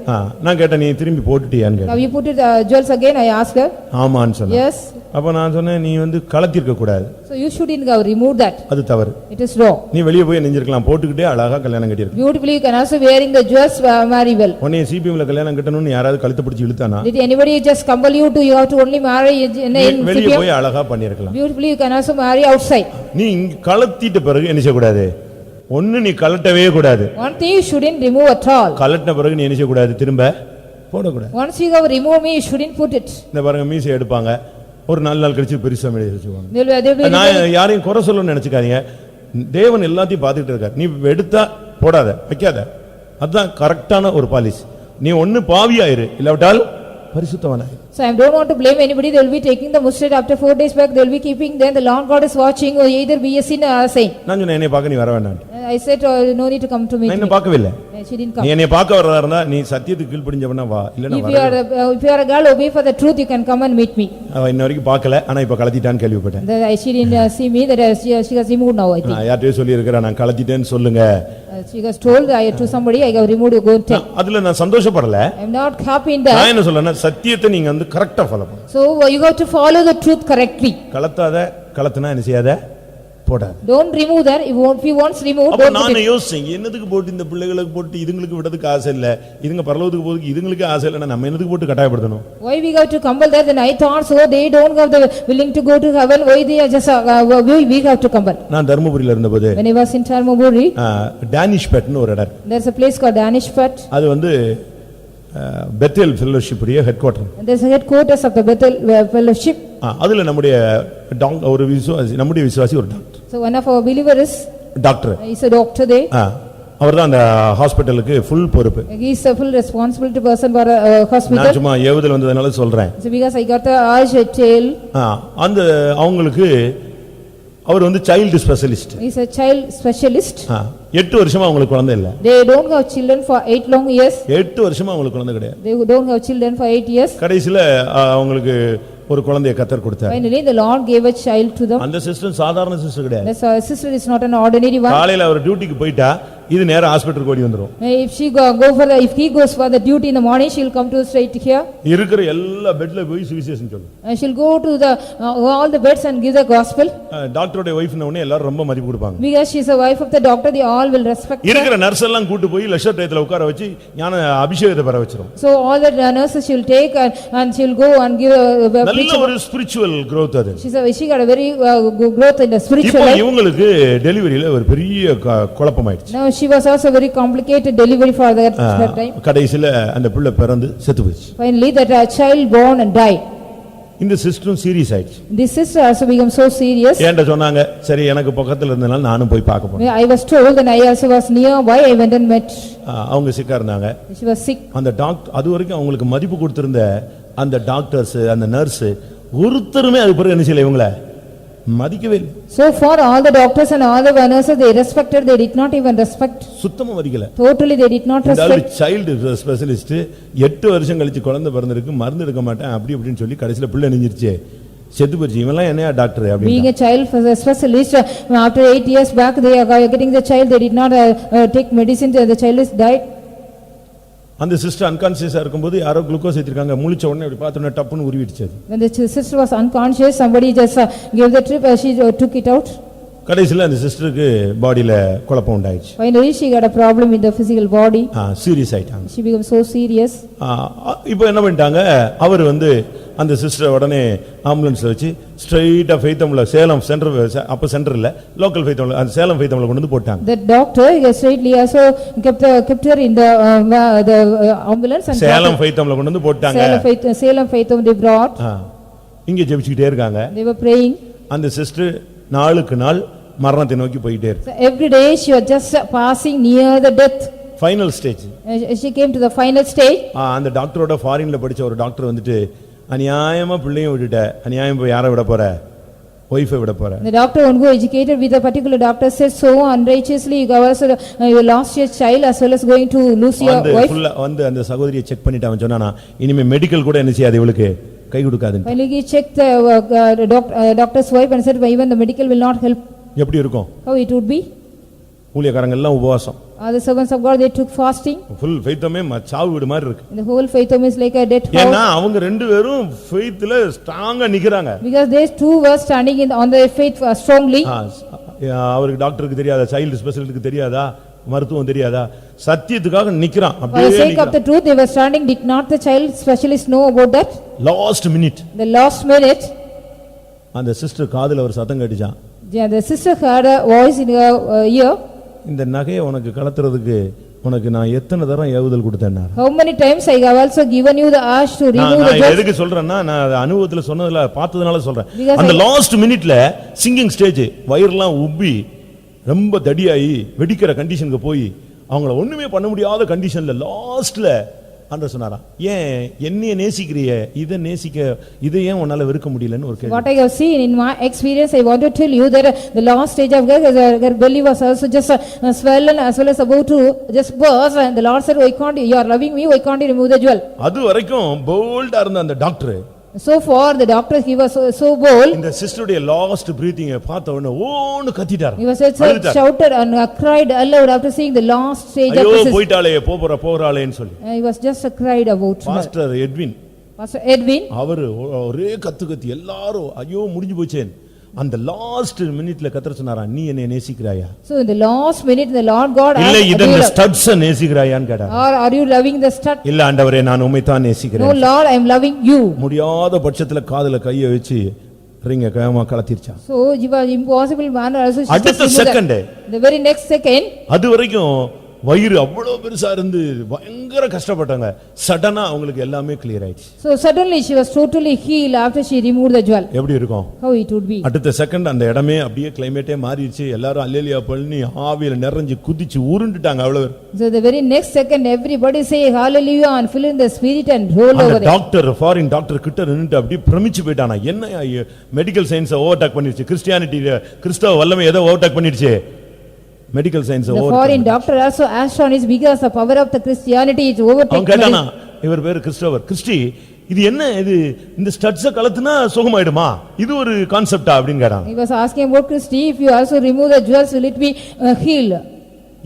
Speaker 1: நான் கேட்டேன் நீ திரும்பி போட்டுட்டியான்னு கேட்டேன்.
Speaker 2: Now you put it jewels again, I asked her.
Speaker 1: ஆமான்னு சொன்னா.
Speaker 2: Yes.
Speaker 1: அப்ப நான் சொன்னேன் நீ கலத்திருக்க கூடாது.
Speaker 2: So you shouldn't have removed that.
Speaker 1: அது தவறு.
Speaker 2: It is wrong.
Speaker 1: நீ வெளிய போய் நெஞ்சிருக்கலாம், போட்டுக்கிட்டே அழகா கல்யாணம் கட்டியிருக்க.
Speaker 2: Beautifully you can also wearing the jewels marry well.
Speaker 1: உன்னை சிபிஎம்ல கல்யாணம் கட்டணும்னு யாராவது கழுத்து பிடிச்சு இழுத்தானா?
Speaker 2: Did anybody just compel you to you have to only marry in
Speaker 1: வெளிய
Speaker 2: CPM?
Speaker 1: போய் அழகா பண்ணிருக்கலாம்.
Speaker 2: Beautifully you can also marry outside.
Speaker 1: நீ கலத்திட்ட பிறகு என்ன செய்ய கூடாது? நீ கலட்டவே கூடாது.
Speaker 2: One thing you shouldn't remove at all.
Speaker 1: கலட்டின பிறகு நீ என்ன செய்ய கூடாது? திரும்ப போட கூடாது.
Speaker 2: Once you have removed me, you shouldn't put it.
Speaker 1: இந்த பாருங்க மீசை எடுப்பாங்க, ஒரு 4 நாள் கழிச்சு பெருசா மீசை வச்சுக்குவாங்க.
Speaker 2: They will
Speaker 1: நான் யாரையும் குறை சொல்லணும்னு நினைச்சுக்காதீங்க. தேவன் எல்லாத்தையும் பார்த்துட்டு இருக்கார். நீ எடுத்தா போடாத, வைக்காத. அதுதான் கரெக்டான ஒரு பாலிசி. நீ பாவியாயிரு, இல்லாவிட்டால் பரிசுத்தவனாயிரு.
Speaker 2: So I don't want to blame anybody. They will be taking the mustard after 4 days back. They will be keeping. Then the Lord God is watching. Or either be a sinner or a saint.
Speaker 1: நான் சொன்னேன் என்னைய பார்க்க நீ வர வேண்டாம்.
Speaker 2: I said no need to come to meet
Speaker 1: நான்
Speaker 2: me.
Speaker 1: என்ன பார்க்கவே இல்ல.
Speaker 2: She didn't
Speaker 1: நீ
Speaker 2: come.
Speaker 1: என்னைய பார்க்க வரதா இருந்தா நீ சத்தியத்துக்கு கீழ்ப்படிஞ்சவனா வா, இல்லனா
Speaker 2: If
Speaker 1: வர.
Speaker 2: you are a girl obey for the truth, you can come and meet me.
Speaker 1: அவ இன்ன வரைக்கும் பார்க்கல, ஆனா இப்ப கலத்திட்டான்னு கேள்விப்பட்டேன்.
Speaker 2: She didn't see me. That she has removed now, I think.
Speaker 1: யார்ட்டே சொல்லி இருக்கறா நான் கலத்திட்டேன்னு சொல்லுங்க.
Speaker 2: She has told to somebody I have removed, you go and tell.
Speaker 1: அதுல நான் சந்தோஷப்படல.
Speaker 2: I am not happy in that.
Speaker 1: நான் என்ன சொல்றேன்னா சத்தியத்தை நீங்க கரெக்ட்டா ஃபாலோ பண்ணு.
Speaker 2: So you have to follow the truth correctly.
Speaker 1: கலத்தாத, கலத்துனா என்ன செய்யாத? போடாது.
Speaker 2: Don't remove that. If you wants removed,
Speaker 1: அப்ப
Speaker 2: don't put
Speaker 1: நான்
Speaker 2: it.
Speaker 1: யோசிச்சேன், என்னதுக்கு போட்டு இந்த பிள்ளைகளுக்கு போட்டு இதுங்களுக்கு விடதுக்கு ஆசை இல்ல, இதுங்க பரலோகத்துக்கு போறதுக்கு இதுங்களுக்கு ஆசை இல்லைன்னா நம்ம என்னதுக்கு போட்டு கட்டாயப்படுத்தணும்?
Speaker 2: Why we have to compel that? Then I thought so. They don't have the willing to go to heaven. Why they are just we have to compel?
Speaker 1: நான் தர்மபுரியில இருந்தபோது
Speaker 2: When I was in Dharmaburi,
Speaker 1: டேனிஷ் பெட்னு ஒரு இடம்.
Speaker 2: there's a place called Danish Pet.
Speaker 1: அது வந்து Bethel fellowship உடைய ஹெட்குவார்ட்டர்.
Speaker 2: There's a headquarters of the Bethel Fellowship.
Speaker 1: அதுல நம்முடைய ஒரு விசுவாசி, நம்முடைய விசுவாசி ஒரு doctor.
Speaker 2: So one of our believers
Speaker 1: doctor.
Speaker 2: is a doctor there.
Speaker 1: அவர்தான் அந்த ஹாஸ்பிடலுக்கு ஃபுல் பொறுப்பு.
Speaker 2: He is a full responsibility person for a hospital.
Speaker 1: நான் சும்மா ஏவுதல் வந்ததனால சொல்றேன்.
Speaker 2: So because I got the urge tale.
Speaker 1: அந்த அவங்களுக்கு அவர் வந்து child specialist.
Speaker 2: He is a child specialist.
Speaker 1: 8 வருஷமா அவங்களுக்கு குழந்தை இல்ல.
Speaker 2: They don't have children for 8 long years.
Speaker 1: 8 வருஷமா அவங்களுக்கு குழந்தை கிடையாது.
Speaker 2: They don't have children for 8 years.
Speaker 1: கடைசில அவங்களுக்கு ஒரு குழந்தையை கர்த்தர் கொடுத்தார்.
Speaker 2: Finally the Lord gave a child to them.
Speaker 1: அந்த சிஸ்டர் சாதாரண சிஸ்டர் கிடையாது.
Speaker 2: The sister is not an ordinary one.
Speaker 1: காலையில அவர் டியூட்டிக்கு போயிட்டா இது நேரா ஹாஸ்பிடலுக்கு ஓடி வந்துரும்.
Speaker 2: If she go for the, if he goes for the duty in the morning, she will come to straight here.
Speaker 1: இருக்கிற எல்லா பெட்ல போய் சுவிசேஷம் சொல்லு.
Speaker 2: She'll go to the all the beds and give the gospel.
Speaker 1: டாக்டரோட வைஃப்ன உடனே எல்லாரும் ரொம்ப மதிப்பு கொடுப்பாங்க.
Speaker 2: Because she is a wife of the doctor, they all will respect her.
Speaker 1: இருக்கிற நர்ஸ் எல்லாம் கூட்டி போய் லெஷர் டயத்துல உட்கார வச்சு ஞான அபிஷேகத்தை பெற வச்சிரும்.
Speaker 2: So all the nurses she will take and she will go and give a
Speaker 1: நல்ல ஒரு ஸ்பிரிச்சுவல் growth அது.
Speaker 2: She got a very growth in the spiritual life.
Speaker 1: இப்போ இவங்களுக்கு டெலிவரியில ஒரு பெரிய குழப்பமாயிடுச்சு.
Speaker 2: Now she was also very complicated delivery for that time.
Speaker 1: கடைசில அந்த பிள்ளை பிறந்து செத்து போச்சு.
Speaker 2: Finally that child born and died.
Speaker 1: இந்த சிஸ்டரும் சீரியஸ் ஆயிடுச்சு.
Speaker 2: This sister also became so serious.
Speaker 1: ஏன்டா சொன்னாங்க, சரி எனக்கு பக்கத்துல இருந்தனால நானும் போய் பார்க்க போறேன்.
Speaker 2: I was told and I also was nearby. I went and met.
Speaker 1: அவங்க சிக்கா இருந்தாங்க.
Speaker 2: She was sick.
Speaker 1: அந்த டாக்டர் அது வரைக்கும் அவங்களுக்கு மதிப்பு கொடுத்திருந்த அந்த டாக்டர்ஸ் அந்த நர்ஸ் ஒருத்தருமே அது பிறகு என்ன செய்யல, இவங்கள மதிக்கவே இல்லை.
Speaker 2: So far all the doctors and all the nurses they respected, they did not even respect.
Speaker 1: சுத்தமா மதிக்கல.
Speaker 2: Totally they did not respect.
Speaker 1: Child specialist 8 வருஷம் கழிச்சு குழந்தை பிறந்திருக்கு, மருந்து எடுக்க மாட்டேன் அப்படி இப்படின்னு சொல்லி கடைசில பிள்ளை நெஞ்சிருச்சு, செத்து போச்சு. இவெல்லாம் என்னையா டாக்டர் அப்படி.
Speaker 2: Being a child specialist, after 8 years back they are getting the child, they did not take medicine, the child is died.
Speaker 1: அந்த சிஸ்டர் அன்கான்ஷியஸா இருக்கும்போது யாரோ குளுக்கோஸ் ஏத்திருக்காங்க, முழிச்ச உடனே அப்படி பார்த்தோன்னே டப்புன்னு உருவிடுச்சு.
Speaker 2: When the sister was unconscious, somebody just gave the trip, she took it out.
Speaker 1: கடைசில அந்த சிஸ்டருக்கு பாடியில குழப்பம் உண்டாயிடுச்சு.
Speaker 2: Finally she got a problem in the physical body.
Speaker 1: Serious ஆயிட்டாங்க.
Speaker 2: She became so serious.
Speaker 1: இப்போ என்ன பண்ணிட்டாங்க, அவர் வந்து அந்த சிஸ்டர் உடனே ஆம்புலன்ஸ்ல வச்சு ஸ்ட்ரைட்டா ஃபெய்தம்ல சேலம் சென்டர், அப்ப சென்டர் இல்ல லோக்கல் ஃபெய்தம்ல, அந்த சேலம் ஃபெய்தம்ல கொண்டு வந்து போட்டாங்க.
Speaker 2: The doctor straightly also kept her in the ambulance and
Speaker 1: Salem ஃபெய்தம்ல கொண்டு வந்து போட்டாங்க.
Speaker 2: Salem Faithom they brought.
Speaker 1: இங்க ஜெபிச்சிட்டே இருக்காங்க.
Speaker 2: They were praying.
Speaker 1: அந்த சிஸ்டர் நாளுக்கு நாள் மரணத்தை நோக்கி போயிட்டே இருக்கு.
Speaker 2: Every day she was just passing near the death.
Speaker 1: Final stage.
Speaker 2: She came to the final stage.
Speaker 1: அந்த டாக்டரோட ஃபாரின்ல படிச்ச ஒரு டாக்டர் வந்துட்டு, அநியாயமா பிள்ளையும் விட்டுட்ட, அநியாயம் போய் யாரை விட போற, ஒய்ஃபை விட போற.
Speaker 2: The doctor who educated with a particular doctor said so unrighteously you lost your child as well as going to lose your wife.
Speaker 1: வந்து அந்த சகோதரியை செக் பண்ணிட்டு அவன் சொன்னானா, இனிமே மெடிக்கல் கூட என்ன செய்யாது இவளுக்கு கை கொடுக்காது.
Speaker 2: Finally he checked the doctor's wife and said even the medical will not help.
Speaker 1: எப்படி இருக்கும்?
Speaker 2: How it would be?
Speaker 1: ஊழியக்காரங்க எல்லாம் உபவாசம்.
Speaker 2: The servants of God they took fasting.
Speaker 1: full faithமே சாவு வீடு மாதிரி இருக்கு.
Speaker 2: The whole faithom is like a dead house.
Speaker 1: ஏன்னா அவங்க ரெண்டு பேரும் faithல ஸ்ட்ராங்கா நிக்கறாங்க.
Speaker 2: Because they two were standing on their faith strongly.
Speaker 1: அவருக்கு டாக்டருக்கு தெரியாதா, சைல்டு ஸ்பெஷலிஸ்ட்க்கு தெரியாதா, மருத்துவம் தெரியாதா, சத்தியத்துக்காக நிக்கறான்.
Speaker 2: For the sake of the truth they were standing. Did not the child specialist know about that?
Speaker 1: Last minute.
Speaker 2: The last minute.
Speaker 1: அந்த sister காதுல ஒரு சத்தம் கேட்டுச்சான்.
Speaker 2: The sister heard a voice in her ear.
Speaker 1: இந்த நகையை உனக்கு கலத்துறதுக்கு உனக்கு நான் எத்தனை தரம் ஏவுதல் கொடுத்தேன்னா.
Speaker 2: How many times I have also given you the urge to remove the
Speaker 1: நான் எதுக்கு சொல்றேன்னா, நான் அனுபவத்துல சொன்னதுல பார்த்ததனால சொல்றேன். அந்த லாஸ்ட் மினிட்ல சிங்கிங் ஸ்டேஜ் வயிறெல்லாம் உப்பி ரொம்ப தடியாயி வெடிக்கிற கண்டிஷனுக்கு போய் அவங்கள ஒண்ணுமே பண்ண முடியாத கண்டிஷன்ல லாஸ்ட்ல ஆண்டவர் சொன்னாராம், ஏன் என்னைய நேசிக்கிறியே, இதை நேசிக்க இதை ஏன் உன்னால வெறுக்க முடியலன்னு ஒரு கேள்வி.
Speaker 2: What I have seen in my experience, I want to tell you that the last stage of her belly was also just swollen as well as about to just burst, and the Lord said, why can't you are loving me, why can't you remove the jewel?
Speaker 1: அது வரைக்கும் போல்டா இருந்த அந்த doctor,
Speaker 2: so far the doctor he was so bold.
Speaker 1: இந்த சிஸ்டருடைய last breathing பார்த்த உடனே ஓன்னு கத்திட்டார்.
Speaker 2: He was shouted and cried aloud after seeing the last stage of
Speaker 1: ஐயோ போய்ட்டாளே போறாளேன்னு சொல்லி.
Speaker 2: He was just cried about
Speaker 1: Pastor Edwin
Speaker 2: அவர்
Speaker 1: ஒரே கத்து எல்லாரும் ஐயோ முடிஞ்சு போச்சேன், அந்த லாஸ்ட் மினிட்ல கர்த்தர் சொன்னாரா, நீ என்னை நேசிக்கிறாயா,
Speaker 2: So in the last minute, the Lord God
Speaker 1: இல்ல
Speaker 2: asked,
Speaker 1: இத இந்த ஸ்டட்ஸ் நேசிக்கிறாயான்னு கேட்டார்.
Speaker 2: or are you loving the stud?
Speaker 1: இல்ல ஆண்டவரே நான் உம்மை தான்
Speaker 2: No
Speaker 1: நேசிக்கிறேன்.
Speaker 2: Lord, I am loving you.
Speaker 1: முடியாத பட்சத்துல காதுல கையை வச்சு ரிங்க கயமா கலத்திருச்சான்.
Speaker 2: So you are impossible manner also. she
Speaker 1: அடுத்த
Speaker 2: just removed
Speaker 1: second
Speaker 2: that. The very next second,
Speaker 1: அது வரைக்கும் வயிறு அவ்வளவு பெருசா இருந்து பயங்கர கஷ்டப்பட்டாங்க. சடனா அவங்களுக்கு எல்லாமே கிளியர் ஆயிடுச்சு.
Speaker 2: so suddenly she was totally healed after she removed the jewel.
Speaker 1: எப்படி இருக்கும்?
Speaker 2: How it would be?
Speaker 1: அடுத்த செகண்ட் அந்த இடமே அப்படியே கிளைமேட்டே மாறிடுச்சு. எல்லாரும் அல்லேலியா பண்ணி ஆவியில நிறைஞ்சு குதிச்சு உருண்டுட்டாங்க அவ்வளவு.
Speaker 2: So the very next second everybody say hallelujah and fill in the spirit and roll over
Speaker 1: அந்த
Speaker 2: there.
Speaker 1: டாக்டர் ஃபாரின் டாக்டர் கிட்ட நின்னுட்டு அப்படியே பிரமிச்சு போயிட்டானா. என்ன மெடிக்கல் சயின்ஸ் ஓவர்டேக் பண்ணிடுச்சு, கிறிஸ்டியானிட்டி கிறிஸ்தவ வல்லமை ஏதோ ஓவர்டேக் பண்ணிடுச்சு, medical science
Speaker 2: The
Speaker 1: overtake.
Speaker 2: foreign doctor also astonished because the power of the Christianity is
Speaker 1: அவன்
Speaker 2: overtaken.
Speaker 1: கேட்டானா, இவர் பேரு கிறிஸ்டோவர், கிறிஸ்டி இது என்ன இது, இந்த ஸ்டட்ஸ கலத்துனா சுகமாயிடுமா, இது ஒரு கான்செப்டா அப்படின்னு கேட்டான்.
Speaker 2: He was asking about Christy, if you also remove the jewels, will it be healed?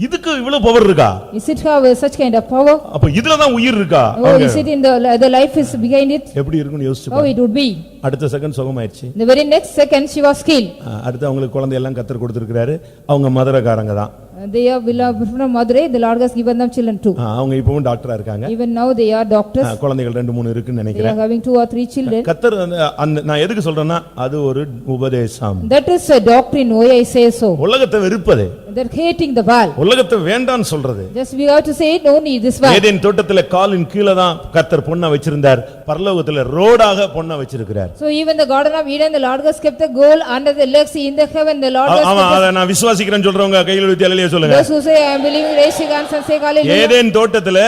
Speaker 1: இதுக்கு இவ்வளவு பவர் இருக்கா?
Speaker 2: Is it have such kind of power?
Speaker 1: அப்ப இதுலதான் உயிர் இருக்கா?
Speaker 2: Oh, is it in the life is behind it?
Speaker 1: எப்படி இருக்குன்னு யோசிச்சு
Speaker 2: How it would be?
Speaker 1: அடுத்த second சுகமாயிடுச்சு.
Speaker 2: The very next second she was healed.
Speaker 1: அடுத்து அவங்களுக்கு குழந்தை எல்லாம் கத்தர் கொடுத்திருக்காரு. அவங்க மதுரக்காரங்க தான்.
Speaker 2: They are beloved from Madurai, the Lord has given them children too.
Speaker 1: அவங்க இப்பவும் டாக்டரா இருக்காங்க.
Speaker 2: Even now they are doctors.
Speaker 1: குழந்தைகள் 2-3 இருக்குன்னு
Speaker 2: They are
Speaker 1: நினைக்கிறேன்.
Speaker 2: having 2 or 3 children.
Speaker 1: கத்தர் அந்த நான் எதுக்கு சொல்றேன்னா அது ஒரு உபதேசம்.
Speaker 2: That is a doctrine, why I say so.
Speaker 1: உலகத்தை வெறுப்பது,
Speaker 2: They're hating the world.
Speaker 1: உலகத்தை வேண்டான்னு சொல்றது.
Speaker 2: Just we have to say, no need this world.
Speaker 1: Eden தோட்டத்துல காலின் கீழே தான் கத்தர் பொன்னை வச்சிருந்தார், பரலோகத்துல ரோடாக பொன்னை வச்சிருக்கிறார்.
Speaker 2: So even the Garden of Eden, the Lord has kept the goal under the legs in the heaven, the Lord has
Speaker 1: ஆமா,
Speaker 2: kept
Speaker 1: அத நான் விசுவாசிக்கிறேன்னு சொல்றவங்க கையில ஊத்தி அல்லேலூயா சொல்லுங்க.
Speaker 2: those who say I am believing, raise your hands and say hallelujah.
Speaker 1: Eden தோட்டத்துல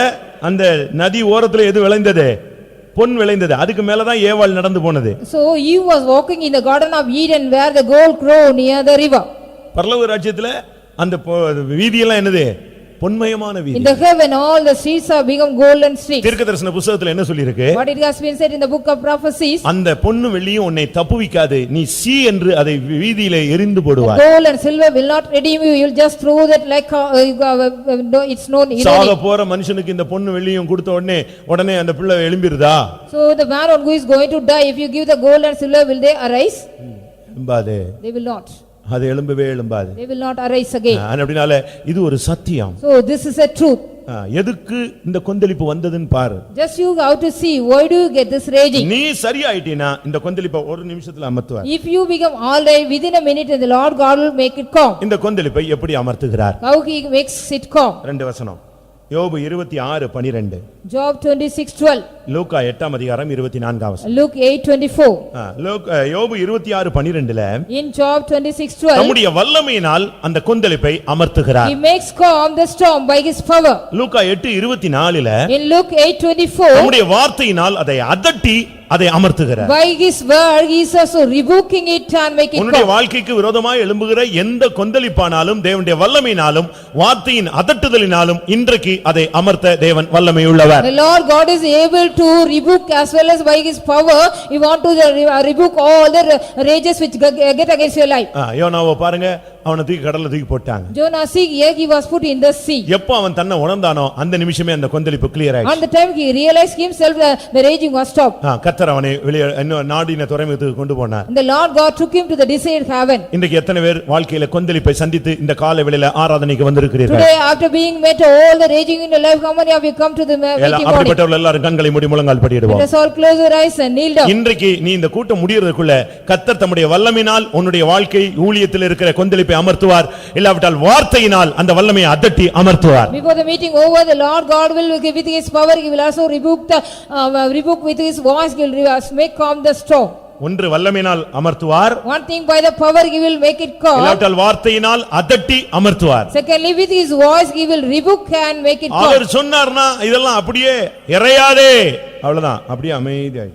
Speaker 1: அந்த நதி ஓரத்துல எது விளைந்தது? பொன் விளைந்தது. அதுக்கு மேலதான் ஏவாள் நடந்து போனது.
Speaker 2: So Eve was walking in the Garden of Eden where the gold grew near the river.
Speaker 1: பரலோக ராஜ்யத்துல அந்த வீதியெல்லாம் என்னது? பொன்மயமான வீதி.
Speaker 2: In the heaven all the streets have become golden streets.
Speaker 1: தீர்க்கதரிசன புத்தகத்துல என்ன சொல்லி இருக்கு?
Speaker 2: But it has been said in the book of prophecies,
Speaker 1: அந்த பொன்னு வெள்ளியும் உன்னை தப்புவிக்காது, நீ சீ என்று அதை வீதியிலே எரிந்து போடுவாய்.
Speaker 2: gold and silver will not redeem you, you'll just throw that like it's known
Speaker 1: சாக
Speaker 2: irony.
Speaker 1: போற மனுஷனுக்கு இந்த பொன்னு வெள்ளியும் கொடுத்த உடனே அந்த பிள்ளை எழும்பிருதா?
Speaker 2: So the man who is going to die, if you give the gold and silver, will they arise?
Speaker 1: எழும்பாது.
Speaker 2: They will not.
Speaker 1: அது எழும்பவே எழும்பாது.
Speaker 2: They will not arise again.
Speaker 1: அப்படினால இது ஒரு சத்தியம்.
Speaker 2: So this is a truth.
Speaker 1: எதுக்கு இந்த கொந்தளிப்பு வந்ததுன்னு பாரு.
Speaker 2: Just you have to see, why do you get this raging?
Speaker 1: நீ சரியாயிட்டீனா இந்த கொந்தளிப்பை ஒரு நிமிஷத்துல அமர்த்துவார்.
Speaker 2: If you become all right within a minute, the Lord God will make it calm.
Speaker 1: இந்த கொந்தளிப்பை எப்படி அமர்த்துகிறார்?
Speaker 2: How he makes it calm?
Speaker 1: 2 வசனம். யோபு 26:12.
Speaker 2: Job 26:12.
Speaker 1: லூக்கா 8:24 வசனம்.
Speaker 2: Luke 8:24.
Speaker 1: யோபு 26:12ல
Speaker 2: In Job 26:12,
Speaker 1: தம்முடைய வல்லமையினால் அந்த கொந்தளிப்பை அமர்த்துகிறார்.
Speaker 2: he makes calm the storm by his power.
Speaker 1: Luca 8:24ல
Speaker 2: In Luke 8:24,
Speaker 1: தம்முடைய வார்த்தையினால் அதை அதட்டி அதை அமர்த்துகிறார்.
Speaker 2: by his word he is also rebuking it and making
Speaker 1: உன்னுடைய
Speaker 2: calm.
Speaker 1: வாழ்க்கைக்கு விரோதமாய் எழும்புகிற எந்த கொந்தளிப்பானாலும் தேவனுடைய வல்லமையினாலும் வார்த்தையின் அதட்டுதலினாலும் இன்றைக்கு அதை அமர்த்த தேவன் வல்லமை உள்ளவர்.
Speaker 2: The Lord God is able to rebuke as well as by his power he want to rebuke all the rages which get against your life.
Speaker 1: யோனாவை பாருங்க, அவனை தூக்கி கடல்ல தூக்கி போட்டாங்க.
Speaker 2: Jonah, see here he was put in the sea.
Speaker 1: எப்போ அவன் தன்னை உணர்ந்தானோ அந்த நிமிஷமே அந்த கொந்தளிப்பு கிளியர் ஆயிடுச்சு.
Speaker 2: On the time he realized himself, the raging was stopped.
Speaker 1: கர்த்தர் அவனை வெளியே நாடின துறைமுகத்துக்கு கொண்டு போனார்.
Speaker 2: And the Lord God took him to the desired haven.
Speaker 1: இன்றைக்கு எத்தனை பேர் வாழ்க்கையில கொந்தளிப்பை சந்தித்து இந்த காலை வேளையில ஆராதனைக்கு வந்திருக்கிறீர்கள்?
Speaker 2: Today after being met all the raging in your life, how many of you come to the meeting morning?
Speaker 1: அப்படிப்பட்டவர்கள் எல்லாரும் கண்களை மூடி முழங்கால் படியிடுவோம்.
Speaker 2: Let us all close our eyes and kneel down.
Speaker 1: இன்றைக்கு நீ இந்த கூட்டம் முடியறதுக்குள்ள கர்த்தர் தம்முடைய வல்லமையினால் உன்னுடைய வாழ்க்கை ஊழியத்தில் இருக்கிற கொந்தளிப்பை அமர்த்துவார். இல்லாவிட்டால் வார்த்தையினால் அந்த வல்லமையை அதட்டி அமர்த்துவார்.
Speaker 2: Before the meeting over, the Lord God will with his power, he will also rebuke with his voice, he will make calm the storm.
Speaker 1: ஒன்று வல்லமையினால் அமர்த்துவார்.
Speaker 2: One thing, by the power he will make it calm.
Speaker 1: இல்லாவிட்டால் வார்த்தையினால் அதட்டி அமர்த்துவார்.
Speaker 2: Secondly, with his voice he will rebuke and make it calm.
Speaker 1: அவர் சொன்னார்னா இதெல்லாம் அப்படியே இறையாதே, அவ்வளவுதான், அப்படியே அமைதியாய்.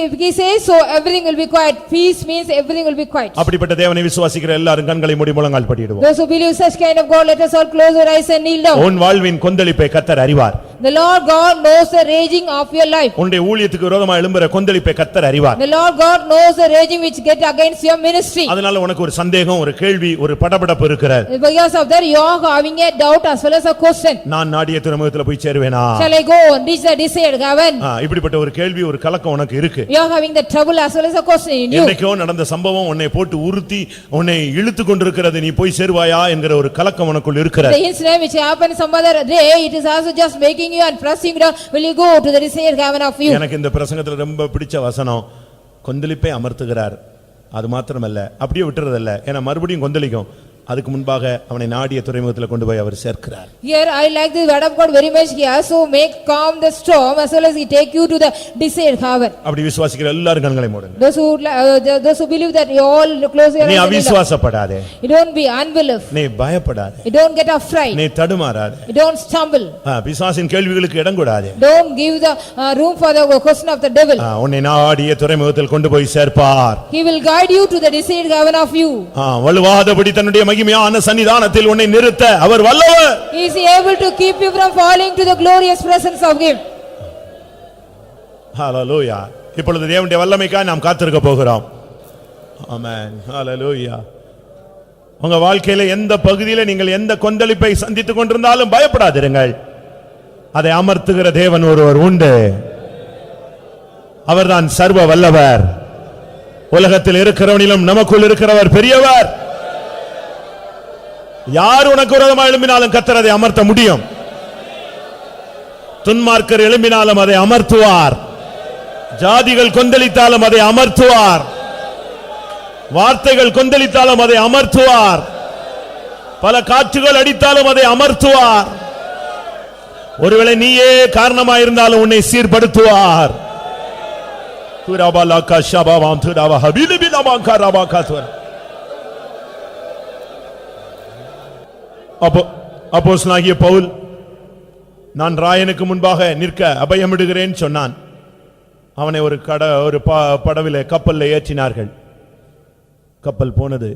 Speaker 2: If he says so, everything will be quiet. Peace means everything will be quiet.
Speaker 1: அப்படிப்பட்ட தேவனை விசுவாசிக்கிற எல்லாரும் கண்களை மூடி முழங்கால் படியிடுவோம்.
Speaker 2: Those who believe such kind of God, let us all close our eyes and kneel down.
Speaker 1: உன் வாழ்வின் கொந்தளிப்பை கர்த்தர் அறிவார்.
Speaker 2: The Lord God knows the raging of your life.
Speaker 1: உன்னுடைய ஊழியத்துக்கு விரோதமா எழும்புற கொந்தளிப்பை கர்த்தர் அறிவார்.
Speaker 2: The Lord God knows the raging which get against your ministry.
Speaker 1: அதனால உனக்கு ஒரு சந்தேகம், ஒரு கேள்வி, ஒரு படபடப்பு இருக்கிறது.
Speaker 2: Because of that you are having a doubt as well as a question.
Speaker 1: நான் நாடிய துறைமுகத்துல போய் சேருவேனா?
Speaker 2: Shall I go and reach the desired heaven?
Speaker 1: இப்படிப்பட்ட ஒரு கேள்வி ஒரு கலக்கம் உனக்கு இருக்கு.
Speaker 2: You are having the trouble as well as a question in you.
Speaker 1: என்னைக்கோ நடந்த சம்பவம் உன்னை போட்டு உறுத்தி உன்னை இழுத்து கொண்டிருக்கிறது, நீ போய் சேருவாயா என்கிற ஒரு கலக்கம் உனக்குள் இருக்கிறது.
Speaker 2: The incident which happened some other day, it is also just making you and pressing you down. Will you go to the desired heaven of you?
Speaker 1: எனக்கு இந்த பிரசங்கத்துல ரொம்ப பிடிச்ச வசனம், கொந்தளிப்பை அமர்த்துகிறார். அது மாத்திரமல்ல, அப்படியே விட்டுறதல்ல, ஏன்னா மறுபடியும் கொந்தளிக்கும். அதுக்கு முன்பாக அவனை நாடிய துறைமுகத்தில் கொண்டு போய் அவர் சேர்க்கிறார்.
Speaker 2: Here I like the word of God very much. He also make calm the storm as well as he take you to the desired haven.
Speaker 1: அப்படி விசுவாசிக்கிற எல்லாரும் கண்களை மூடுங்க.
Speaker 2: Those who believe that, you all close your eyes.
Speaker 1: நீ அவிசுவாசப்படாதே.
Speaker 2: You don't be unbelief.
Speaker 1: நீ பயப்படாதே.
Speaker 2: You don't get afraid.
Speaker 1: நீ தடுமாறாதே.
Speaker 2: You don't stumble.
Speaker 1: பிசாசின் கேள்விகளுக்கு இடம் கொடாதே.
Speaker 2: Don't give the room for the question of the devil.
Speaker 1: உன்னை நாடிய துறைமுகத்தில் கொண்டு போய் சேர்ப்பார்.
Speaker 2: He will guide you to the desired heaven of you.
Speaker 1: வலுவாதபடி தன்னுடைய மகிமையான சன்னிதானத்தில் உன்னை நிறுத்த அவர் வல்லவர்.
Speaker 2: He is able to keep you from falling to the glorious presence of him.
Speaker 1: ஹalleluya. இப்பொழுது தேவனுடைய வல்லமைக்காக நாம் காத்திருக்க போகிறோம். ஆமென். ஹalleluya. உங்க வாழ்க்கையில எந்த பகுதியில நீங்கள் எந்த கொந்தளிப்பை சந்தித்துக் கொண்டிருந்தாலும் பயப்படாதிருங்கள். அதை அமர்த்துகிற தேவன் ஒருவர் உண்டு. அவர்தான் சர்வ வல்லவர். உலகத்தில் இருக்கிறவனிலும் நமக்குள் இருக்கிறவர் பெரியவர். யார் உனக்கு விரோதமாக எழும்பினாலும் கர்த்தர் அதை அமர்த்த முடியும். துன்மார்க்கர் எழும்பினாலும் அதை அமர்த்துவார். ஜாதிகள் கொந்தளித்தாலும் அதை அமர்த்துவார். வார்த்தைகள் கொந்தளித்தாலும் அதை அமர்த்துவார். பல காற்றுகள் அடித்தாலும் அதை அமர்த்துவார். ஒருவேளை நீயே காரணமாயிருந்தாலும் உன்னை சீர்படுத்துவார். துராபாலாக்கா ஷபாவாம் துராவா ஹபிலிபிலமாங்கா ராபாகாத்வர். அப்போஸ்தலனாகிய பவுல், நான் ராயனுக்கு முன்பாக நிற்க அபயமிடுகிறேன் சொன்னான். அவனை ஒரு படவிலே கப்பல்ல ஏற்றினார்கள். கப்பல் போனது,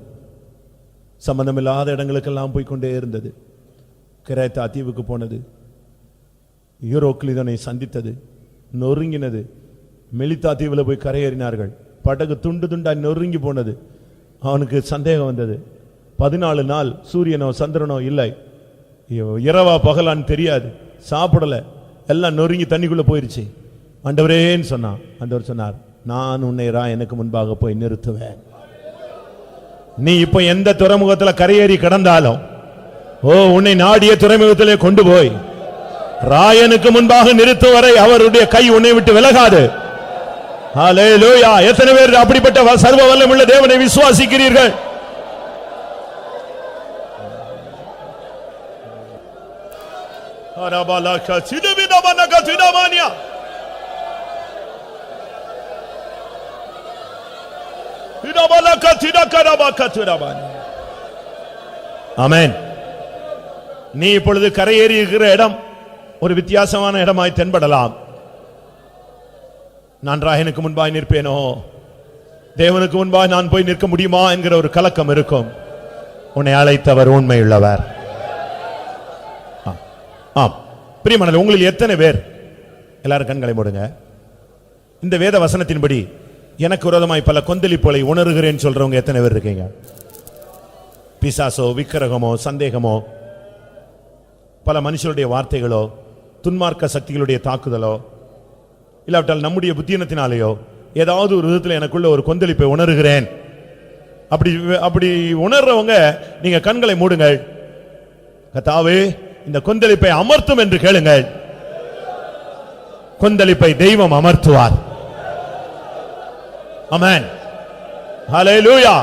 Speaker 1: சம்பந்தமில்லாத இடங்களுக்கெல்லாம் போய்கொண்டே இருந்தது. கிரேத்தா தீவுக்கு போனது. யூரோக்லிதனை சந்தித்தது, நொறுங்கினது. மெலித்தா தீவுல போய் கரையேறினார்கள். படகு துண்டு துண்டாய் நொறுங்கி போனது. அவனுக்கு சந்தேகம் வந்தது. 14 நாள் சூரியனோ சந்திரனோ இல்லை. இரவா பகலான்னு தெரியாது. சாப்பிடல, எல்லாம் நொறுங்கி தண்ணிக்குள்ள போயிருச்சு. ஆண்டவரேன்னு சொன்னான். ஆண்டவர் சொன்னார், நான் உன்னை எனக்கு முன்பாக போய் நிறுத்துவேன். நீ இப்ப எந்த துறைமுகத்துல கரையேறி கடந்தாலும், உன்னை நாடிய துறைமுகத்திலே கொண்டு போய் ராயனுக்கு முன்பாக நிறுத்தும் வரை அவருடைய கை உன்னை விட்டு விலகாது. ஹல்லேலூயா. எத்தனை பேர் அப்படிப்பட்ட சர்வ வல்லமையுள்ள தேவனை விசுவாசிக்கிறீர்கள்? அரபாலக சிதவிதமனக சிதமானியா. சிதபலக சிதகரபக சிதமானியா. ஆமென். நீ இப்பொழுது கரையேறி இருக்கிற இடம் ஒரு வித்தியாசமான இடமாய் தென்படலாம். நான் ராயனுக்கு முன்பாய் நிற்பேனோ, தேவனுக்கு முன்பாய் நான் போய் நிற்க முடியுமா என்கிற ஒரு கலக்கம் இருக்கும். உன்னை அழைத்தவர் உண்மையுள்ளவர். பிரியமானவர்களே, உங்களில் எத்தனை பேர், எல்லாரும் கண்களை மூடுங்க, இந்த வேத வசனத்தின்படி எனக்கு விரோதமாய் பல கொந்தளிப்புகளை உணர்கிறேன் சொல்றவங்க எத்தனை பேர் இருக்கீங்க? பிசாசோ, விக்கிரகமோ, சந்தேகமோ, பல மனுஷருடைய வார்த்தைகளோ, துன்மார்க்க சக்திகளுடைய தாக்குதலோ, இல்லாவிட்டால் நம்முடைய புத்தியினத்தினாலேயோ ஏதாவது ஒரு விதத்தில் எனக்குள்ள ஒரு கொந்தளிப்பை உணர்கிறேன். அப்படி உணர்றவங்க நீங்க கண்களை மூடுங்கள். கர்த்தாவே, இந்த கொந்தளிப்பை அமர்த்தும் என்று கேளுங்கள். கொந்தளிப்பை தெய்வம் அமர்த்துவார். ஆமென். ஹல்லேலூயா.